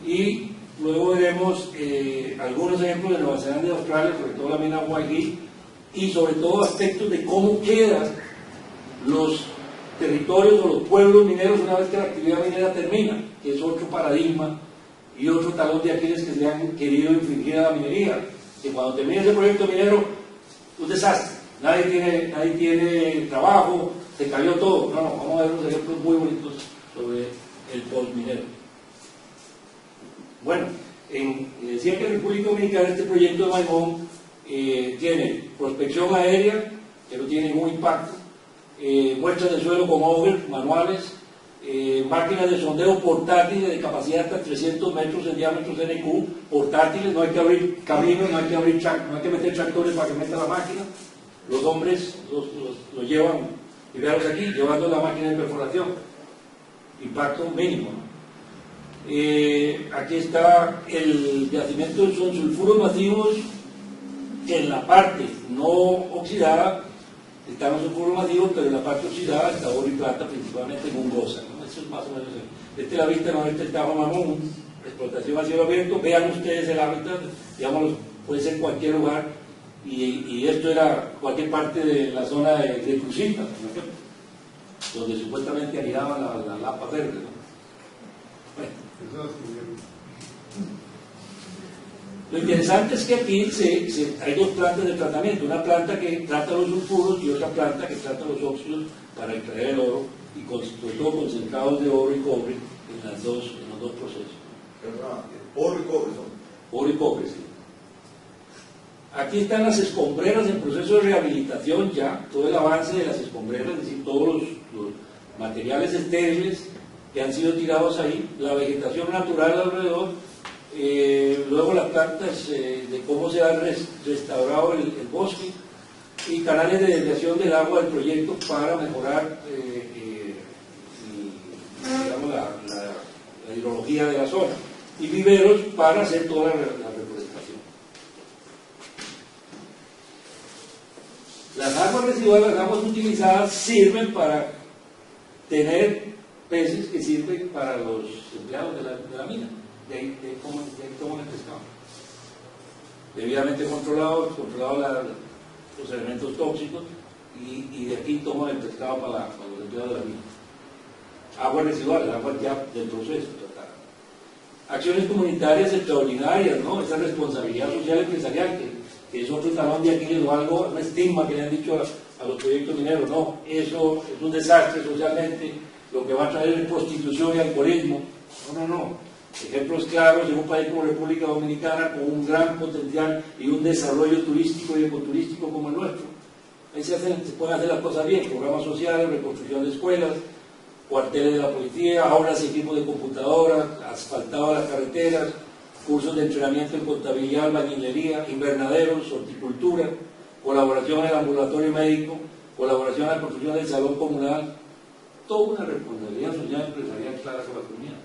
B: y luego veremos algunos ejemplos de Nueva Zelanda y Australia, sobre todo la mina Waihi, y sobre todo aspectos de cómo quedan los territorios o los pueblos mineros una vez que la actividad minera termina, que es otro paradigma y otro talón de Aquiles que se le han querido infringir a la minería, que cuando termine ese proyecto minero, un desastre, nadie tiene trabajo, se cayó todo. No, vamos a ver unos ejemplos muy bonitos sobre el postminero. Bueno, decía que en República Dominicana este proyecto de Maimón tiene prospección aérea, que no tiene ningún impacto, muestras de suelo con auger manuales, máquinas de sondeo portátiles de capacidad hasta 300 metros en diámetro NQ, portátiles, no hay que abrir caminos, no hay que meter tractores para que meta la máquina, los hombres los llevan, y veamos aquí, llevando la máquina de perforación, impacto mínimo. Aquí está el yacimiento de sulfuros masivos, que en la parte no oxidada están los sulfuros masivos, pero en la parte oxidada está oro y plata, principalmente en Mungosa, ¿no? Eso es más o menos. Esta es la vista noreste del Tajo Mamón, explotación a cielo abierto. Vean ustedes el hábitat, digamos, puede ser cualquier lugar, y esto era cualquier parte de la zona de Cruzitas, donde supuestamente anidaban la lapa verde, ¿no? Bueno. Lo interesante es que aquí hay dos plantas de tratamiento, una planta que trata los sulfuros y otra planta que trata los óxidos para extraer el oro y sobre todo concentrados de oro y cobre en los dos procesos.
C: Oro y cobre son.
B: Oro y cobre, sí. Aquí están las escombreras en proceso de rehabilitación ya, todo el avance de las escombreras, es decir, todos los materiales estériles que han sido tirados ahí, la vegetación natural alrededor, luego las plantas de cómo se ha restaurado el bosque y canales de desviación del agua del proyecto para mejorar digamos, la hidrología de la zona y viveros para hacer toda la reforestación. Las aguas residuales, las aguas utilizadas sirven para tener peces que sirven para los empleados de la mina. De ahí toman el pescado. Debidamente controlados los elementos tóxicos y de aquí toman el pescado para los empleados de la mina. Aguas residuales, aguas ya del proceso total. Acciones comunitarias extraordinarias, ¿no? Esa responsabilidad social empresarial que es otro talón de Aquiles o algo, un estigma que le han dicho a los proyectos mineros. No, eso es un desastre socialmente, lo que va a traer es prostitución y alcoholismo. No. Ejemplos claros en un país como República Dominicana con un gran potencial y un desarrollo turístico y ecoturístico como el nuestro. Ahí se pueden hacer las cosas bien, programas sociales, reconstrucción de escuelas, cuarteles de la policía, aulas y equipos de computadoras, asfaltado las carreteras, cursos de entrenamiento en contabilidad, albañilería, invernaderos, horticultura, colaboración en el ambulatorio médico, colaboración en la construcción del salón comunal, toda una responsabilidad social empresarial clara con la comunidad.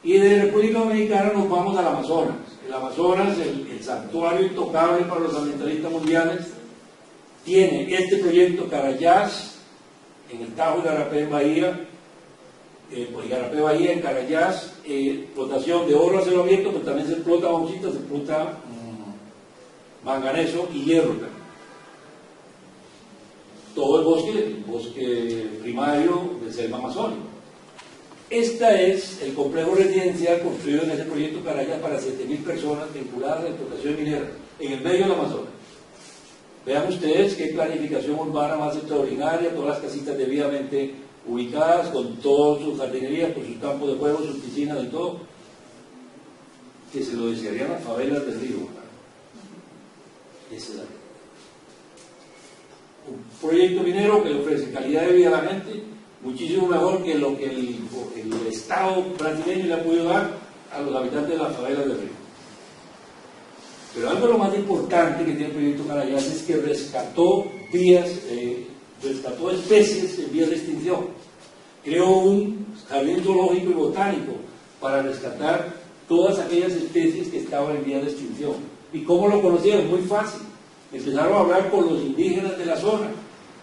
B: Y de República Dominicana nos vamos al Amazonas. El Amazonas, el santuario intocable para los ambientalistas mundiales, tiene este proyecto Carayás, en el Tajo, Igarapé, en Bahía, Igarapé, Bahía, en Carayás, explotación de oro a cielo abierto, pero también se explota bauxita, se explota manganeso y hierro también. Todo el bosque primario del selva amazónico. Este es el complejo residencial construido en ese proyecto Carayás para 7.000 personas vinculadas a la explotación minera en el medio del Amazonas. Vean ustedes qué planificación urbana más extraordinaria, todas las casitas debidamente ubicadas, con todas sus jardinerías, con sus campos de juego, sus piscinas y todo, que se lo desearían las favelas del río. Ese es un proyecto minero que le ofrece calidad de vida a la gente, muchísimo mejor que lo que el Estado brasileño le ha podido dar a los habitantes de las favelas del río. Pero algo de lo más importante que tiene el proyecto Carayás es que rescató especies en vías de extinción. Creó un jardín zoológico y botánico para rescatar todas aquellas especies que estaban en vías de extinción. ¿Y cómo lo conocieron? Muy fácil. Empezaron a hablar con los indígenas de la zona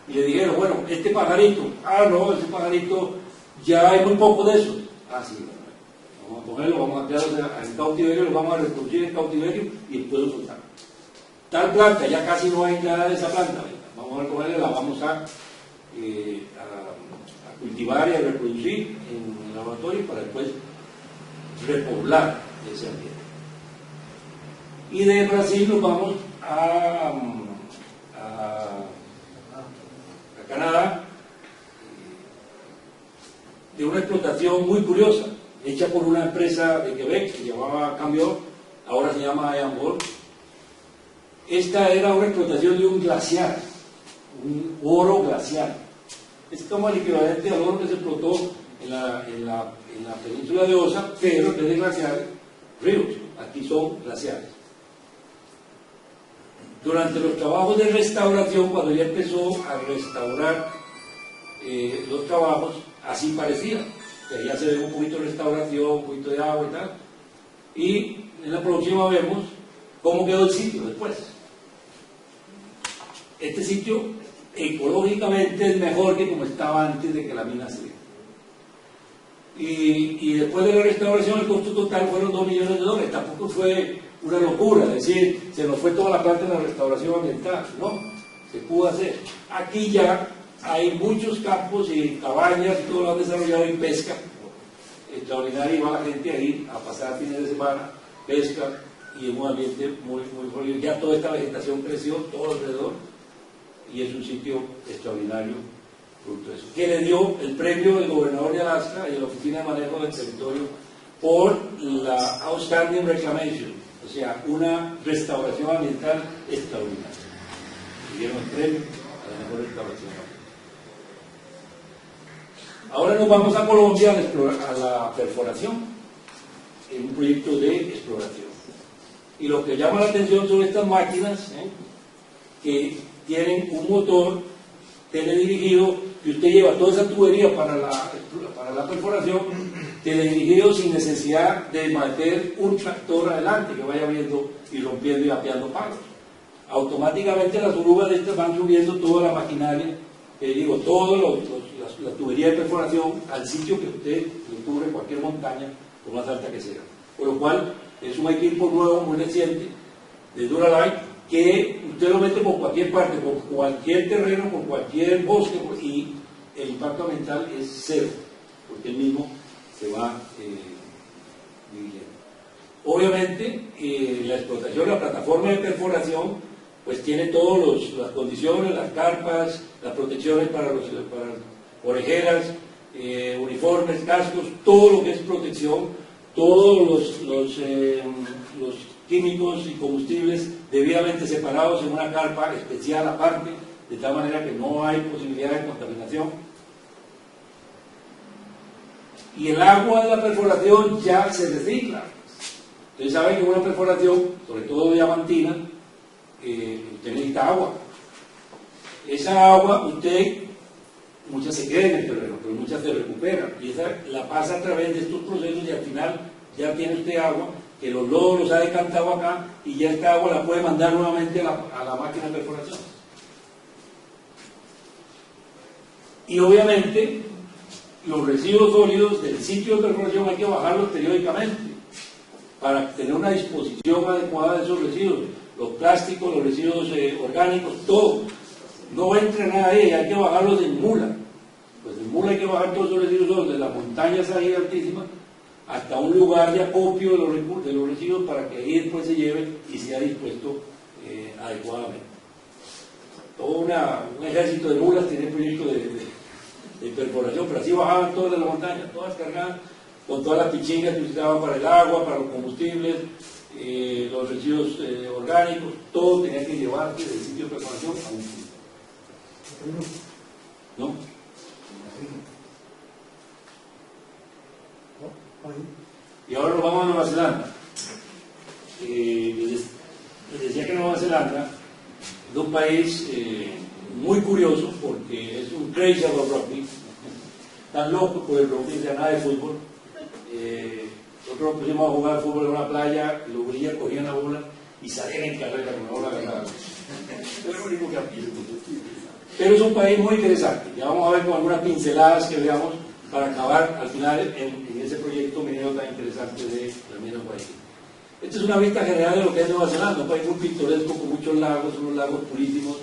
B: y le dijeron, bueno, este pajarito, no, ese pajarito ya hay muy poco de eso. Sí, vamos a ponerlo, vamos a crearlo en cautiverio, lo vamos a reproducir en cautiverio y después lo soltamos. Tal planta, ya casi no hay nada de esa planta, vamos a cogerla, la vamos a cultivar y a reproducir en el laboratorio para después repoblar ese ambiente. Y de Brasil nos vamos a Canadá, de una explotación muy curiosa, hecha por una empresa de Quebec que se llamaba Cambior, ahora se llama Ayambol. Esta era una explotación de un glaciar, un oro glacial. Es como el equivalente al oro que se explotó en la península de Osa, pero en vez de glaciares, ríos. Aquí son glaciares. Durante los trabajos de restauración, cuando ya empezó a restaurar los trabajos, así parecía. Que ya se ve un poquito de restauración, un poquito de agua y tal. Y en la próxima vemos cómo quedó el sitio después. Este sitio ecológicamente es mejor que como estaba antes de que la mina se diera. Y después de la restauración el costo total fueron $2 millones. Tampoco fue una locura, es decir, se nos fue toda la plata en la restauración ambiental. No, se pudo hacer. Aquí ya hay muchos campos y cabañas y todo lo han desarrollado en pesca extraordinaria, y va la gente ahí a pasar fines de semana pesca y en un ambiente muy frío. Ya toda esta vegetación creció todo alrededor y es un sitio extraordinario fruto de eso. Que le dio el premio del gobernador de Alaska y de la Oficina de Manejo del Territorio por la Outstanding Reclamation, o sea, una restauración ambiental extraordinaria. Le dieron el premio a la mejor restauración ambiental. Ahora nos vamos a Colombia a la perforación, en un proyecto de exploración. Y lo que llama la atención son estas máquinas que tienen un motor teledirigido, que usted lleva toda esa tubería para la perforación, teledirigido sin necesidad de meter un tractor adelante que vaya viendo y rompiendo y apeando palos. Automáticamente las orugas de estas van subiendo toda la maquinaria, toda la tubería de perforación al sitio que usted le cubre cualquier montaña, por más alta que sea. Por lo cual es un equipo nuevo, muy reciente, de Duralight, que usted lo mete por cualquier parte, por cualquier terreno, por cualquier bosque, y el impacto ambiental es cero, porque él mismo se va dirigiendo. Obviamente, la explotación, la plataforma de perforación, pues tiene todas las condiciones, las carpas, las protecciones para orejeras, uniformes, cascos, todo lo que es protección, todos los químicos y combustibles debidamente separados en una carpa especial aparte, de tal manera que no hay posibilidad de contaminación. Y el agua de la perforación ya se recicla. Ustedes saben que una perforación, sobre todo diamantina, usted necesita agua. Esa agua, muchas se queda en el terreno, pero muchas se recuperan. Y esa la pasa a través de estos procesos y al final ya tiene usted agua, que los lodos los ha decantado acá y ya esta agua la puede mandar nuevamente a la máquina de perforación. Y obviamente, los residuos sólidos del sitio de perforación hay que bajarlos periódicamente para tener una disposición adecuada de esos residuos, los plásticos, los residuos orgánicos, todo. No entra nada ahí, hay que bajarlos en mula. Pues en mula hay que bajar todos esos residuos sólidos de las montañas ahí altísimas hasta un lugar de acopio de los residuos para que ahí después se lleve y sea dispuesto adecuadamente. Todo un ejército de mulas tiene proyecto de perforación, pero así bajaban todas de la montaña, todas cargadas, con todas las pichingas que utilizaban para el agua, para los combustibles, los residuos orgánicos, todo tenía que llevarse del sitio de perforación a un sitio. ¿No? Y ahora nos vamos a Nueva Zelanda. Les decía que Nueva Zelanda es un país muy curioso porque es un crazy about rugby, tan loco por el rugby, de nada de fútbol. Nosotros pusimos a jugar fútbol en una playa, los gurillas cogían la bola y salían en carrera con la bola ganada. Es lo único que aplica. Pero es un país muy interesante. Ya vamos a ver con algunas pinceladas que veamos para acabar al final en ese proyecto minero tan interesante de la mina país. Esta es una vista general de lo que es Nueva Zelanda, un país muy pintoresco con muchos lagos, unos lagos purísimos,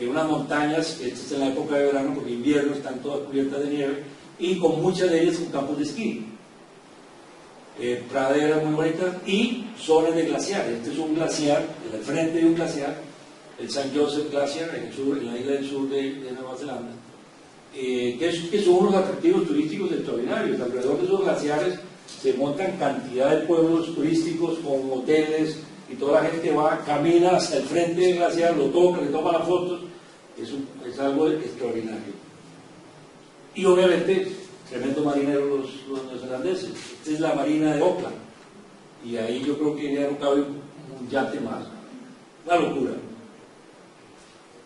B: unas montañas, esto es en la época de verano porque en invierno están todas cubiertas de nieve, y con muchas de ellas con campos de esquí, praderas muy bonitas y zonas de glaciares. Este es un glaciar, en el frente de un glaciar, el St. Joseph Glacier en el sur, en la isla del sur de Nueva Zelanda, que son unos atractivos turísticos extraordinarios. Alrededor de esos glaciares se montan cantidad de pueblos turísticos con hoteles y toda la gente va, camina hasta el frente del glaciar, lo toca, le toma las fotos. Es algo extraordinario. Y obviamente, tremendo marinero los neozelandeses. Esta es la marina de Auckland y ahí yo creo que ya no cabe un yate más. Una locura.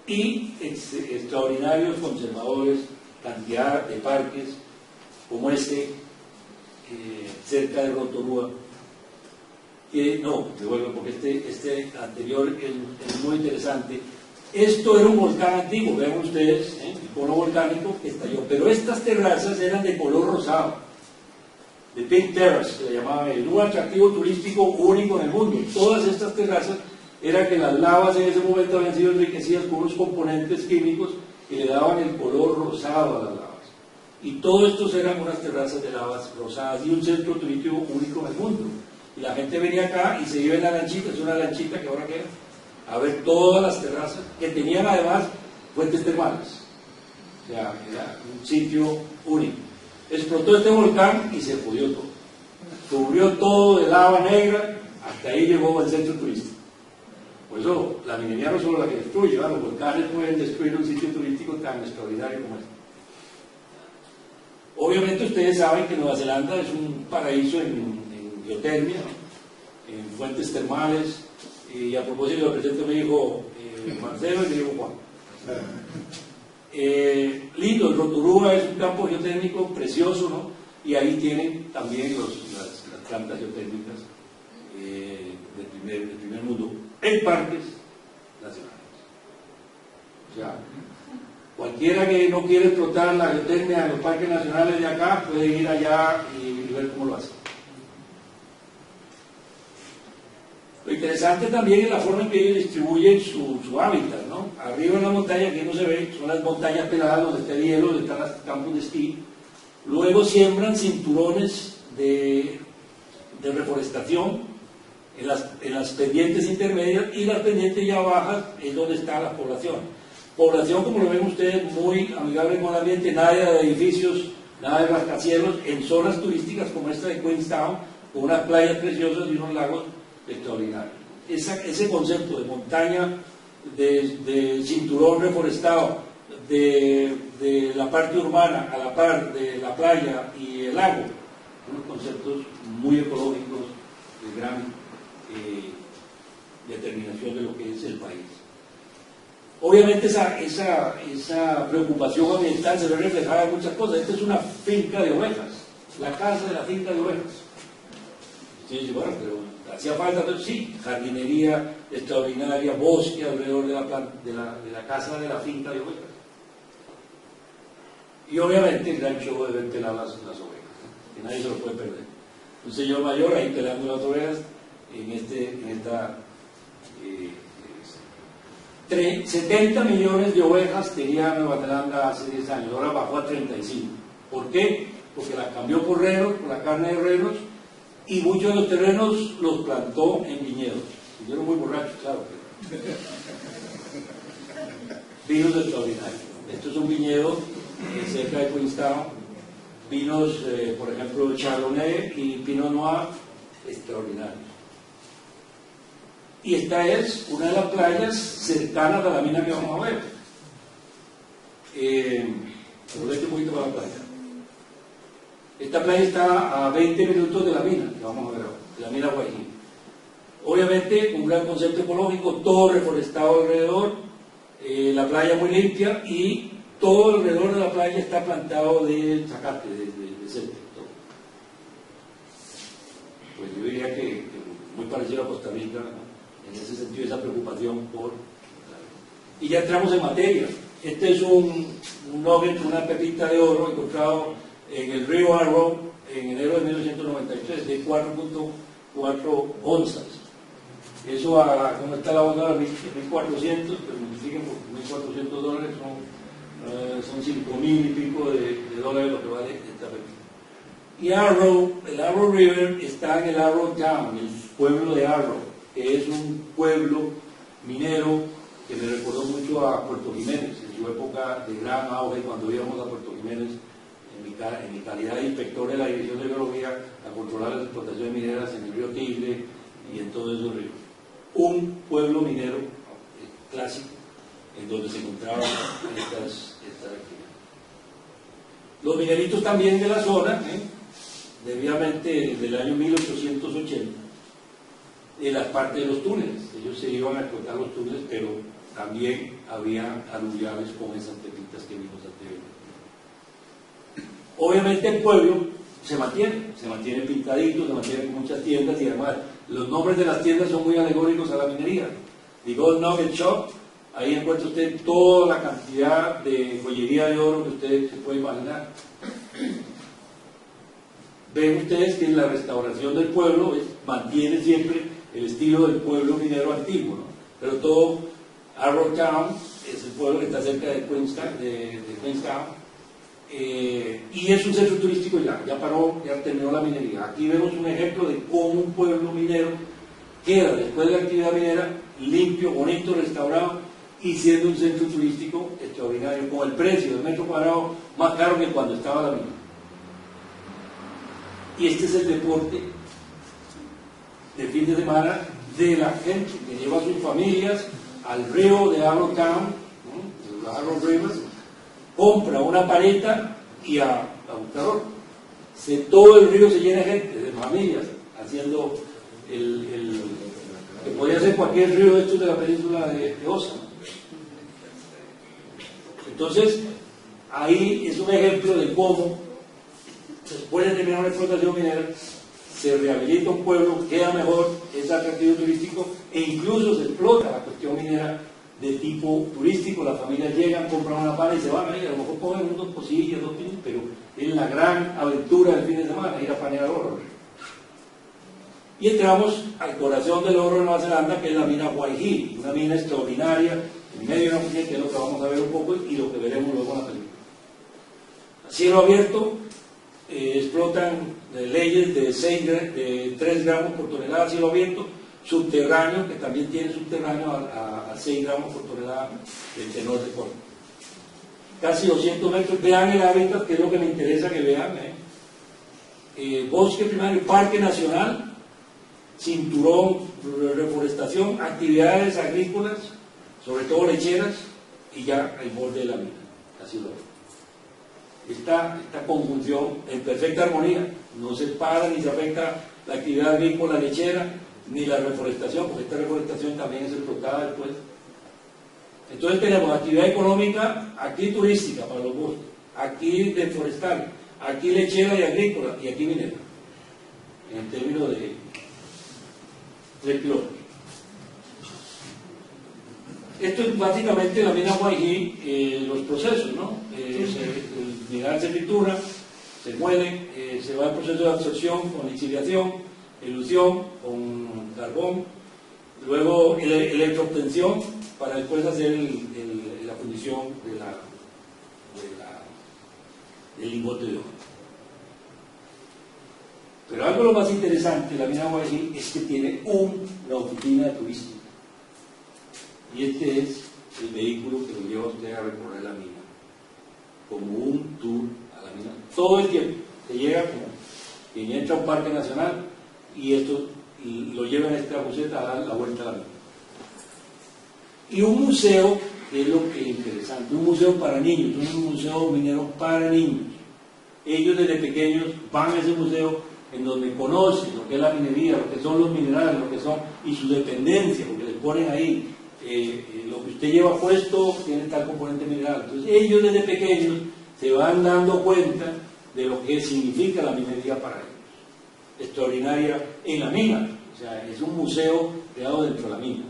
B: Y extraordinarios conservadores, cantidad de parques como cerca de Rotorua, porque este anterior es muy interesante. Esto era un volcán antiguo, vean ustedes, el cono volcánico que estalló, pero estas terrazas eran de color rosado, de Pink Terrace, se le llamaba, un atractivo turístico único en el mundo. Todas estas terrazas era que las lavas en ese momento habían sido enriquecidas con unos componentes químicos que le daban el color rosado a las lavas. Y todo estos eran unas terrazas de lavas rosadas y un centro turístico único en el mundo. Y la gente gente venía acá y se iba en la lanchita, es una lanchita que ahora queda, a ver todas las terrazas, que tenían además fuentes termales. O sea, era un sitio único. Explotó este volcán y se jodió todo. Cubrió todo de lava negra, hasta ahí llegó el centro turístico. Por eso, la minería no es solo la que destruye, los volcanes pueden destruir un sitio turístico tan extraordinario como este. Obviamente ustedes saben que Nueva Zelanda es un paraíso en geotermia, en fuentes termales, y a propósito del presente me dijo Marcelo y me dijo Juan. Lindo, el Rotorua es un campo geotérmico precioso, ¿no? Y ahí tienen también las plantas geotérmicas del primer mundo en parques nacionales. O sea, cualquiera que no quiere explotar la geotermia en los parques nacionales de acá puede ir allá y ver cómo lo hace. Lo interesante también es la forma en que ellos distribuyen su hábitat, ¿no? Arriba en la montaña, que no se ve, son las montañas peladas donde está el hielo, donde están los campos de esquí. Luego siembran cinturones de reforestación en las pendientes intermedias, y las pendientes ya bajas es donde está la población. Población, como lo ven ustedes, muy amigable con el ambiente, nada de edificios, nada de rascacielos, en zonas turísticas como esta de Queenstown, con unas playas preciosas y unos lagos extraordinarios. Ese concepto de montaña, de cinturón reforestado, de la parte urbana a la par de la playa y el lago, unos conceptos muy ecológicos de gran determinación de lo que es el país. Obviamente esa preocupación ambiental se ve reflejada en muchas cosas. Esta es una finca de ovejas, la casa de la finca de ovejas. Sí, bueno, pero hacía falta, entonces sí, jardinería extraordinaria, bosque alrededor de la casa de la finca de ovejas. Y obviamente el gran show de ver pelar las ovejas, que nadie se lo puede perder. Un señor mayor ahí pelando las ovejas en esta 70 millones de ovejas tenía Nueva Zelanda hace 10 años, ahora bajó a 35. ¿Por qué? Porque la cambió por renos, por la carne de renos, y muchos de los terrenos los plantó en viñedos. Yo era muy borracho, claro. Vinos extraordinarios. Esto es un viñedo cerca de Queenstown. Vinos, por ejemplo, Chardonnay y Pinot Noir, extraordinarios. Y esta es una de las playas cercanas a la mina que vamos a ver. Volvete un poquito para la playa. Esta playa está a 20 minutos de la mina, que vamos a ver ahora, de la mina Guajín. Obviamente, un gran concepto ecológico, todo reforestado alrededor, la playa muy limpia, y todo alrededor de la playa está plantado de zacate, de césped. Pues yo diría que muy parecido a Costa Rica, ¿no? En ese sentido, esa preocupación por... Y ya entramos en materia. Este es un nugget, una pepita de oro encontrado en el río Arrow en enero de 1993, de 4.4 onzas. Eso, ¿cómo está la onda? 1.400, pero multipliquen por $1.400, son 5.000 y pico de dólares lo que vale esta pepita. Y el Arrow River está en el Arrow Town, el pueblo de Arrow, que es un pueblo minero que me recordó mucho a Puerto Jiménez, en su época de gran auge, cuando íbamos a Puerto Jiménez, en mi calidad de inspector de la División de Geología, a controlar las explotaciones mineras en el río Tigre y en todos esos ríos. Un pueblo minero clásico, en donde se encontraban estas actividades. Los mineritos también de la zona, debidamente del año 1880, en las partes de los túneles. Ellos se iban a explotar los túneles, pero también había aluviales con esas pepitas que vimos anteriormente. Obviamente el pueblo se mantiene pintadito, se mantiene con muchas tiendas, y además los nombres de las tiendas son muy alegóricos a la minería. The Gold Nugget Shop, ahí encuentra usted toda la cantidad de joyería de oro que usted se puede imaginar. Ven ustedes que la restauración del pueblo mantiene siempre el estilo del pueblo minero antiguo, ¿no? Pero todo Arrow Town es el pueblo que está cerca de Queenstown, y es un centro turístico ya paró, ya terminó la minería. Aquí vemos un ejemplo de cómo un pueblo minero queda después de la actividad minera limpio, bonito, restaurado y siendo un centro turístico extraordinario, con el precio del metro cuadrado más caro que cuando estaba la mina. Y este es el deporte de fin de semana de la gente que lleva a sus familias al río de Arrow Town, ¿no? Los Arrow Rivers, compra una paleta y a buscar oro. Todo el río se llena de gente, de familias, haciendo que podría ser cualquier río de estos de la península de Osa. Entonces, ahí es un ejemplo de cómo, después de terminar una explotación minera, se rehabilita un pueblo, queda mejor, es atractivo turístico e incluso se explota la cuestión minera de tipo turístico. Las familias llegan, compran una pala y se van ahí, a lo mejor cogen unos cosillas, pero es la gran aventura del fin de semana, ir a panear oro. Y entramos al corazón del oro de Nueva Zelanda, que es la mina Waihi, una mina extraordinaria, en medio de una montaña, que es lo que vamos a ver un poco y lo que veremos luego en la película. A cielo abierto, explotan leyes de 3 gramos por tonelada a cielo abierto, subterráneo, que también tiene subterráneo a 6 gramos por tonelada del tenor de cobre. Casi 200 metros, vean el hábitat, que es lo que me interesa que vean. Bosque primario, parque nacional, cinturón, reforestación, actividades agrícolas, sobre todo lecheras, y ya el borde de la mina, así lo veo. Esta conjunción en perfecta armonía, no se para ni se afecta la actividad agrícola lechera, ni la reforestación, porque esta reforestación también es explotada después. Entonces tenemos actividad económica, aquí turística para los bosques, aquí de forestal, aquí lechera y agrícola, y aquí minera, en el término de 3 kilómetros. Esto es básicamente la mina Waihi, los procesos, ¿no? El mineral se tritura, se muele, se va al proceso de absorción con lixiviación, elusión con carbón, luego electroobtención para después hacer la fundición del lingote de oro. Pero algo lo más interesante de la mina Waihi es que tiene una oficina turística. Y este es el vehículo que lo lleva a usted a recorrer la mina, como un tour a la mina, todo el tiempo. Se llega como quien entra a un parque nacional y lo lleva en esta buseta a dar la vuelta a la mina. Y un museo, que es lo que es interesante, un museo para niños, un museo minero para niños. Ellos desde pequeños van a ese museo en donde conocen lo que es la minería, lo que son los minerales, lo que son, y su dependencia, porque les ponen ahí. Lo que usted lleva puesto tiene tal componente mineral. Entonces ellos desde pequeños se van dando cuenta de lo que significa la minería para ellos. Extraordinaria en la mina, o sea, es un museo creado dentro de la mina.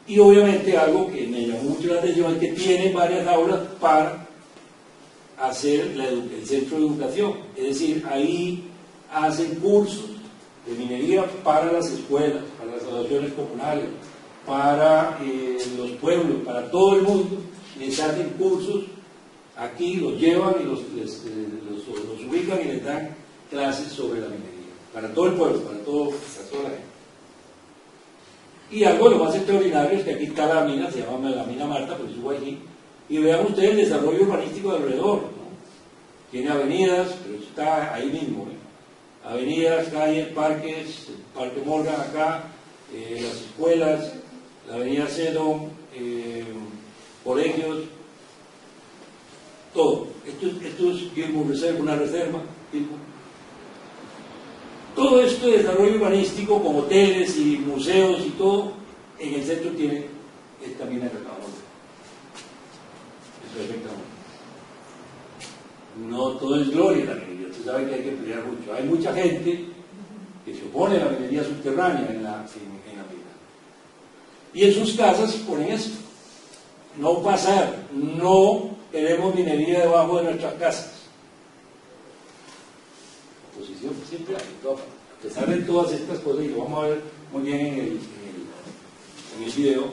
B: Y obviamente algo que me llamó mucho la atención es que tiene varias aulas para hacer el centro de educación, es decir, ahí hacen cursos de minería para las escuelas, para las asociaciones comunales, para los pueblos, para todo el mundo. Les hacen cursos aquí, los llevan y los ubican y les dan clases sobre la minería, para todo el pueblo, para toda la gente. Y algo de lo más extraordinario es que aquí está la mina, se llama la mina Marta, por eso Waihi, y vean ustedes el desarrollo urbanístico de alrededor, ¿no? Tiene avenidas, pero está ahí mismo, avenidas, calles, parques, el Parque Morgan acá, las escuelas, la avenida Sedon, colegios, todo. Esto es Gilmore Reserve, una reserva. Todo esto de desarrollo urbanístico, con hoteles y museos y todo, en el centro tiene esta mina que acabamos de ver. Perfectamente. No todo es gloria la minería, usted sabe que hay que pelear mucho. Hay mucha gente que se opone a la minería subterránea en la mina. Y en sus casas ponen eso. No pasar, no queremos minería debajo de nuestras casas. Oposición siempre hay, a pesar de todas estas cosas, y lo vamos a ver muy bien en el video,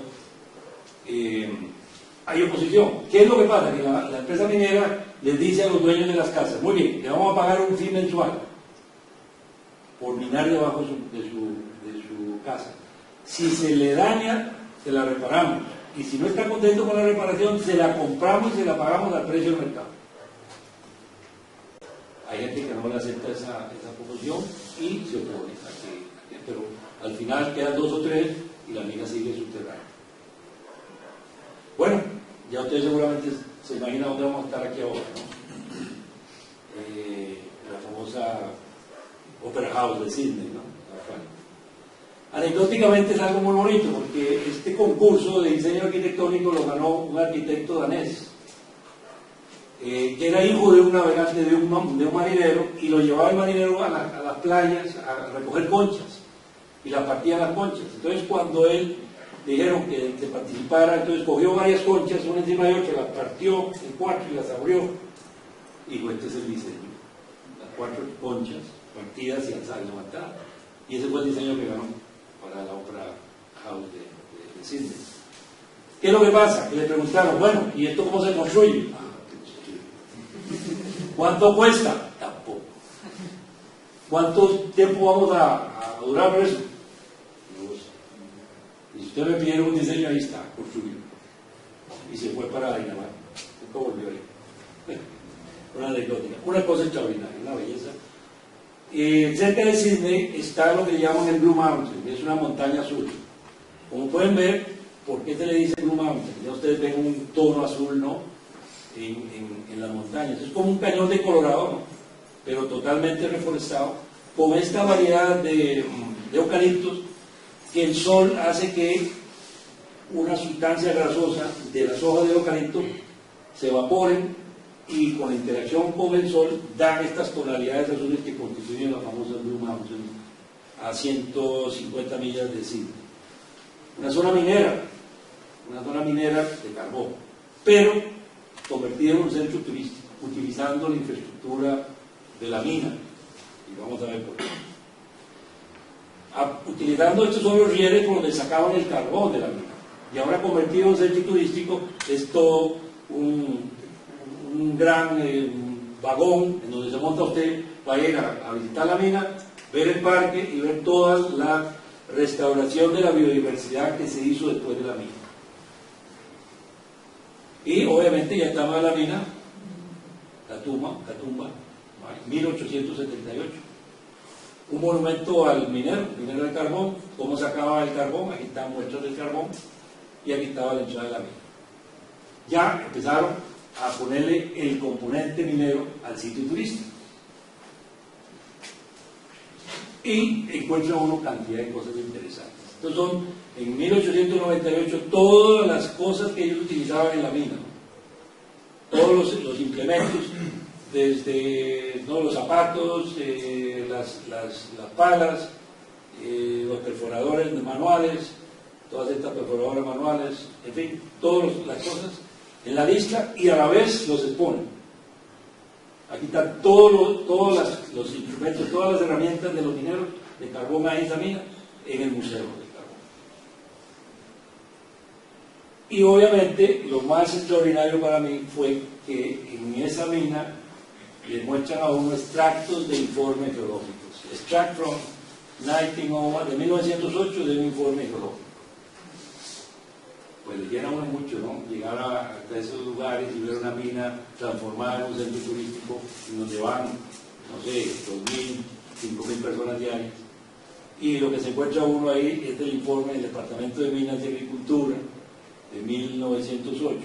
B: hay oposición. ¿Qué es lo que pasa? Que la empresa minera les dice a los dueños de las casas, muy bien, le vamos a pagar un fee mensual por minar debajo de su casa. Si se le daña, se la reparamos. Y si no está contento con la reparación, se la compramos y se la pagamos al precio del mercado. Hay gente que no le acepta esa proposición y se opone a que, pero al final quedan 2 o 3 y la mina sigue subterránea. Bueno, ya ustedes seguramente se imaginan dónde vamos a estar aquí ahora, ¿no? La famosa Opera House de Sydney, ¿no? Anecdóticamente es algo muy bonito porque este concurso de diseño arquitectónico lo ganó un arquitecto danés que era hijo de un navegante, de un marinero, y lo llevaba el marinero a las playas a recoger conchas y la partía las conchas. Entonces cuando él dijeron que participara, entonces cogió varias conchas una encima de otra, las partió en 4 y las abrió y dijo, este es el diseño, las 4 conchas partidas y alzadas y levantadas, y ese fue el diseño que ganó para la Opera House de Sydney. ¿Qué es lo que pasa? Que le preguntaron, bueno, ¿y esto cómo se construye? ¿Cuánto cuesta? Tampoco. ¿Cuánto tiempo vamos a durar por eso? No sé. Y si usted me pide un diseño, ahí está, construido. Y se fue para Dinamarca. Nunca volvió ahí. Una anecdótica. Una cosa extraordinaria, una belleza. Cerca de Sydney está lo que llaman el Blue Mountain, que es una montaña azul. Como pueden ver, ¿por qué se le dice Blue Mountain? Ya ustedes ven un tono azul, ¿no? En las montañas. Es como un cañón de Colorado, ¿no? Pero totalmente reforestado, con esta variedad de eucaliptos, que el sol hace que una sustancia grasosa de las hojas de eucalipto se evaporen y con la interacción con el sol dan estas tonalidades azules que constituyen la famosa Blue Mountain a 150 millas de Sydney. Una zona minera de carbón, pero convertida en un centro turístico, utilizando la infraestructura de la mina. Y vamos a ver por qué. Utilizando estos son los rieles por donde sacaban el carbón de la mina. Y ahora convertido en un centro turístico es todo un gran vagón en donde se monta usted para ir a visitar la mina, ver el parque y ver toda la restauración de la biodiversidad que se hizo después de la mina. Y obviamente ya estaba la mina, la tumba, 1878. Un monumento al minero del carbón, cómo sacaba el carbón, aquí están muestras del carbón, y aquí estaba la entrada de la mina. Ya empezaron a ponerle el componente minero al sitio turístico. Y encuentra uno cantidad de cosas interesantes. Entonces son, en 1898, todas las cosas que ellos utilizaban en la mina, todos los implementos, desde los zapatos, las palas, los perforadores manuales, todas estas perforadoras manuales, en fin, todas las cosas en la lista y a la vez los exponen. Aquí están todos los instrumentos, todas las herramientas de los mineros de carbón a esa mina en el museo de carbón. Y obviamente lo más extraordinario para mí fue que en esa mina le muestran a uno extractos de informes geológicos. Extract from 1908, de 1908 de un informe geológico. Pues le llena a uno mucho, ¿no? Llegar a esos lugares y ver una mina transformada en un centro turístico en donde van, no sé, 2.000, 5.000 personas diarias. Y lo que se encuentra uno ahí es el informe del Departamento de Minas y Agricultura de 1908,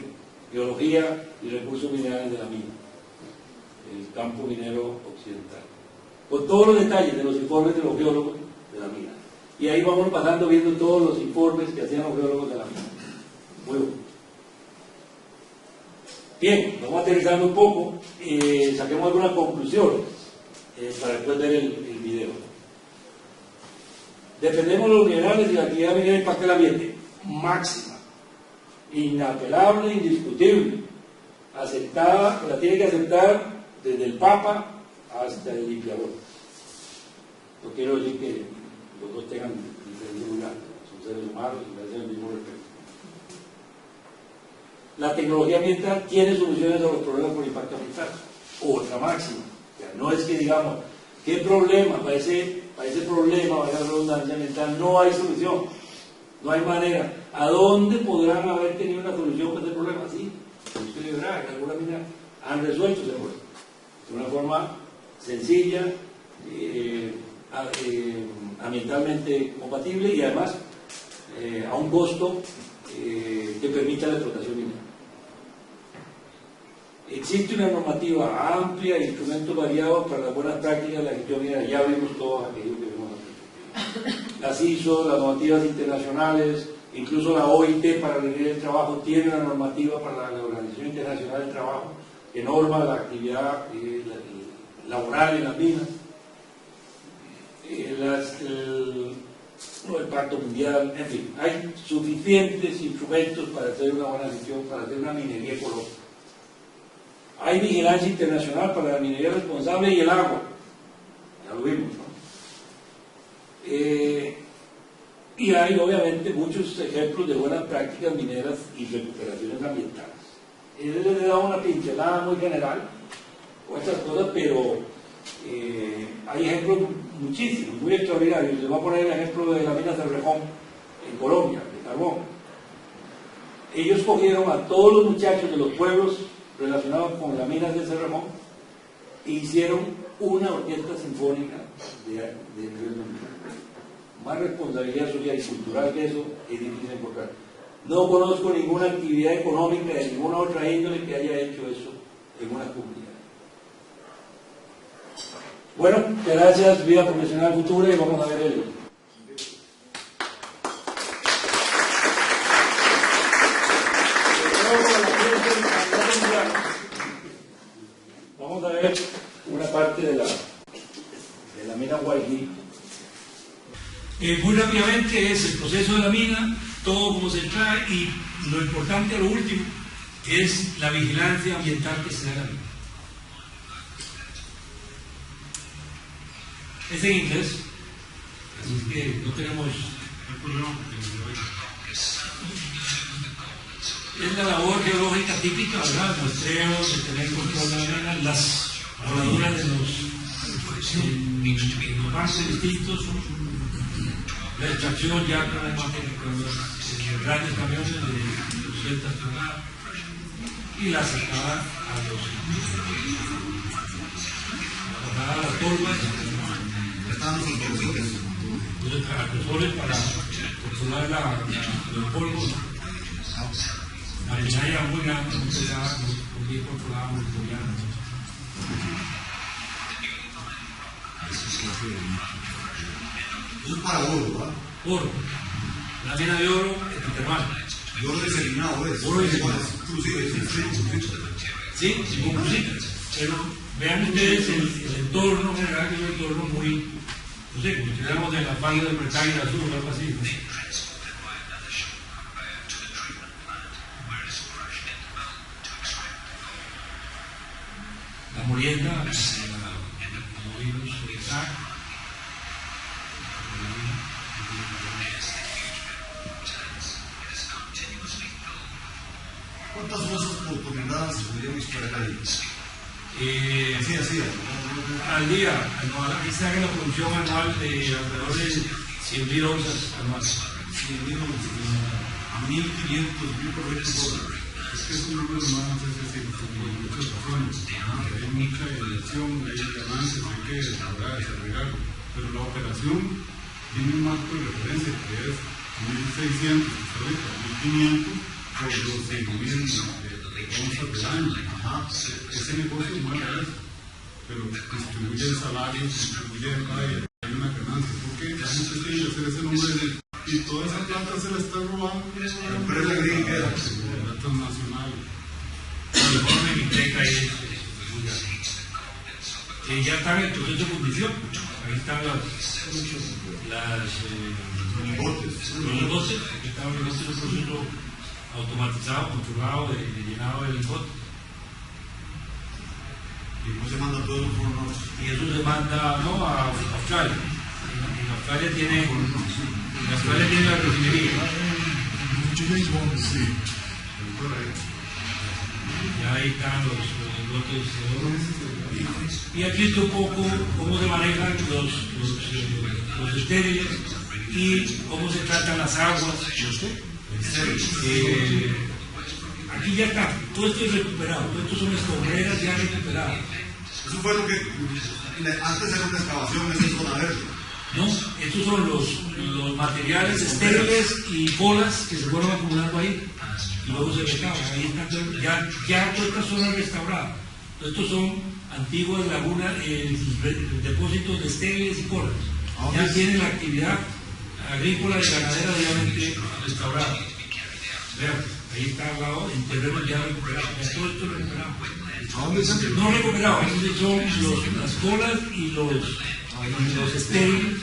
B: Geología y Recursos Minerales de la Mina, el campo minero occidental, con todos los detalles de los informes de los geólogos de la mina. Y ahí vamos pasando viendo todos los informes que hacían los geólogos de la mina. Muy bueno. Bien, vamos aterrizando un poco y saquemos algunas conclusiones para después ver el video. Defendemos los minerales y la actividad minera impacta el ambiente. Máxima, inapelable, indiscutible, aceptada, la tiene que aceptar desde el Papa hasta el limpiador. No quiero decir que los dos tengan diferentes lugares, son seres humanos y merecen el mismo respeto. la tecnología ambiental tiene soluciones a los problemas por impacto ambiental. Otra máxima. O sea, no es que digamos, ¿qué problema? Para ese problema, vaya la redundancia ambiental, no hay solución. No hay manera. ¿A dónde podrán haber tenido una solución para ese problema? Sí, usted verá, en alguna manera han resuelto ese problema. De una forma sencilla, ambientalmente compatible y además a un costo que permita la explotación minera. Existe una normativa amplia e instrumentos variados para las buenas prácticas de la gestión minera. Ya vimos todos aquellos que vimos aquí. Las ISO, las normativas internacionales, incluso la OIT para regir el trabajo tiene una normativa para la Organización Internacional del Trabajo que norma la actividad laboral en las minas. El Pacto Mundial, en fin, hay suficientes instrumentos para hacer una buena gestión, para hacer una minería ecológica. Hay vigilancia internacional para la minería responsable y el agua, ya lo vimos, ¿no? Y hay obviamente muchos ejemplos de buenas prácticas mineras y recuperaciones ambientales. Él le da una pincelada muy general con estas cosas, pero hay ejemplos muchísimos, muy extraordinarios. Les voy a poner el ejemplo de la mina Cerrejón en Colombia, de carbón. Ellos cogieron a todos los muchachos de los pueblos relacionados con las minas de Cerrejón e hicieron una orquesta sinfónica de nivel mundial. Más responsabilidad social y cultural que eso es difícil de encontrar. No conozco ninguna actividad económica de ninguna otra índole que haya hecho eso en una comunidad. Bueno, gracias, vida profesional futura, y vamos a ver el... Vamos a ver una parte de la mina Guayquí.
D: Muy rápidamente es el proceso de la mina, todo como se trae, y lo importante a lo último es la vigilancia ambiental que se da en la mina. Es en inglés, así que no tenemos problema. Es la labor geológica típica, ¿verdad? Muestreos, de tener control de la mina, las voladuras de los partes distintos, la extracción ya con grandes camiones de 200 toneladas y la sacada a las turbas, los transmisores para controlar los polvos. La maquinaria muy grande, muy pesada, muy bien controlada, muy apoyada.
A: Eso es para oro, ¿verdad?
D: Oro. La mina de oro epitermal.
A: Y oro deseliminado, ¿ves?
D: Oro deseliminado.
A: Sí,
D: Sí, combustible. Pero vean ustedes el entorno general, que es un entorno muy, no sé, como si estuviéramos en la falda del Bretagne al sur, algo así, ¿no? La molienda, la molinos de Isaac.
A: ¿Cuántas bolsas por tonelada se podrían extraer ahí? Así.
D: Al día, anual, aquí se haga la producción anual de alrededor de 100.000 onzas anuales.
A: 100.000 a 1.500 por $20.
E: Es que es un número más, es decir, por muchas razones. Hay mucha elección, hay ganancias, hay que desarrollarlo. Pero la operación tiene un marco de referencia que es 1.600, ahorita 1.500 por los 5.000 onzas del año. Ese negocio es bueno, pero distribuye el salario, distribuye el país, hay una ganancia. ¿Por qué? La gente tiene que hacer ese nombre y toda esa plata se la está robando a la empresa gringa, la transnacional.
D: El informe de Minteca es que ya están en el proceso de fundición. Ahí están los lingotes, que están en este proceso automatizado, controlado de llenado del lingote.
A: Y no se manda todo por unos.
D: Y eso se manda a Australia. En Australia tiene la refinería.
E: Sí, correcto.
D: ya ahí están los lotes de oro. Y aquí está un poco cómo se manejan los estériles y cómo se tratan las aguas. Aquí ya está, todo esto es recuperado, todo esto son escombreras ya recuperadas.
A: Eso fue lo que antes era una excavación en esa zona verde.
D: No, estos son los materiales estériles y bolas que se fueron acumulando ahí y luego se recaban. Ahí están ya toda esta zona restaurada. Estos son antiguas lagunas, depósitos de estériles y bolas. Ya tienen la actividad agrícola y ganadera obviamente restaurada. Vean, ahí está al lado, en terreno ya recuperado. Ya todo esto recuperado. No recuperado, estos son las bolas y los estériles,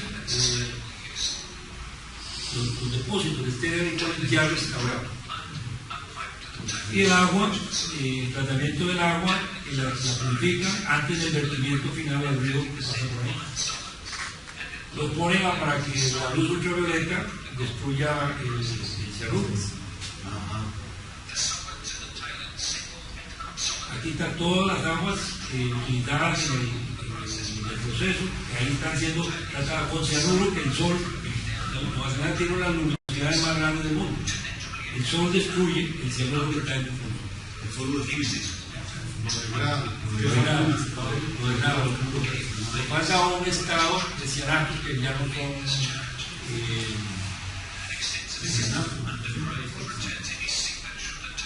D: los depósitos de estériles ya restaurados. Y el agua, el tratamiento del agua, la purifican antes del vertimiento final al río que pasa por ahí. Lo ponen para que la luz ultravioleta destruya el cianuro. Aquí están todas las aguas utilizadas en el proceso, que ahí están siendo tratadas con cianuro, que el sol, Nueva Zelanda tiene una de las luminosidades más grandes del mundo. El sol destruye el cianuro que está en el fondo.
A: El sol lo destruye.
D: Le pasa a un estado de cianatos que ya no son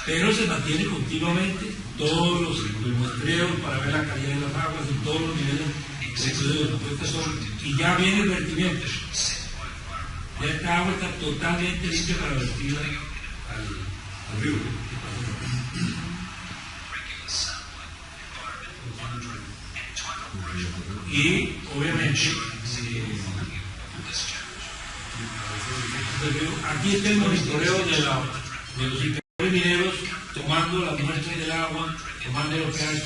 D: pero se mantiene continuamente todos los muestreos para ver la calidad de las aguas y todos los niveles de estudio de los son, y ya viene el vertimiento. Ya esta agua está totalmente limpia para vertirla al río. Y obviamente aquí está el monitoreo de los inspectores mineros tomando las muestras del agua, tomando los pH,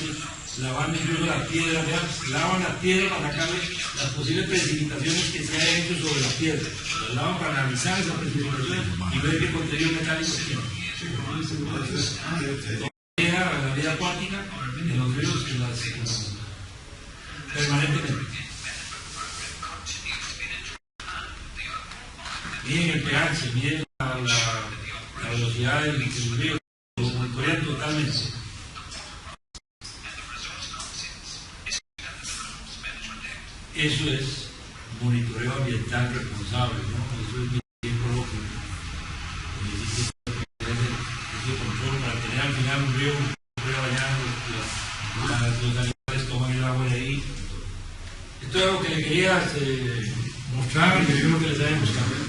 D: lavando incluso las piedras, lavan las piedras para sacarle las posibles precipitaciones que se hayan hecho sobre las piedras. Las lavan para analizar esas precipitaciones y ver qué contenido metálico tiene. La vida acuática en los ríos permanentemente. Miden el pH, miden la velocidad del río, lo monitorean totalmente. Eso es monitoreo ambiental responsable, ¿no? Eso es bien propio. Ese control para tener al final un río bañado, los animales toman el agua de ahí. Esto es algo que le quería mostrar y yo creo que les haya gustado.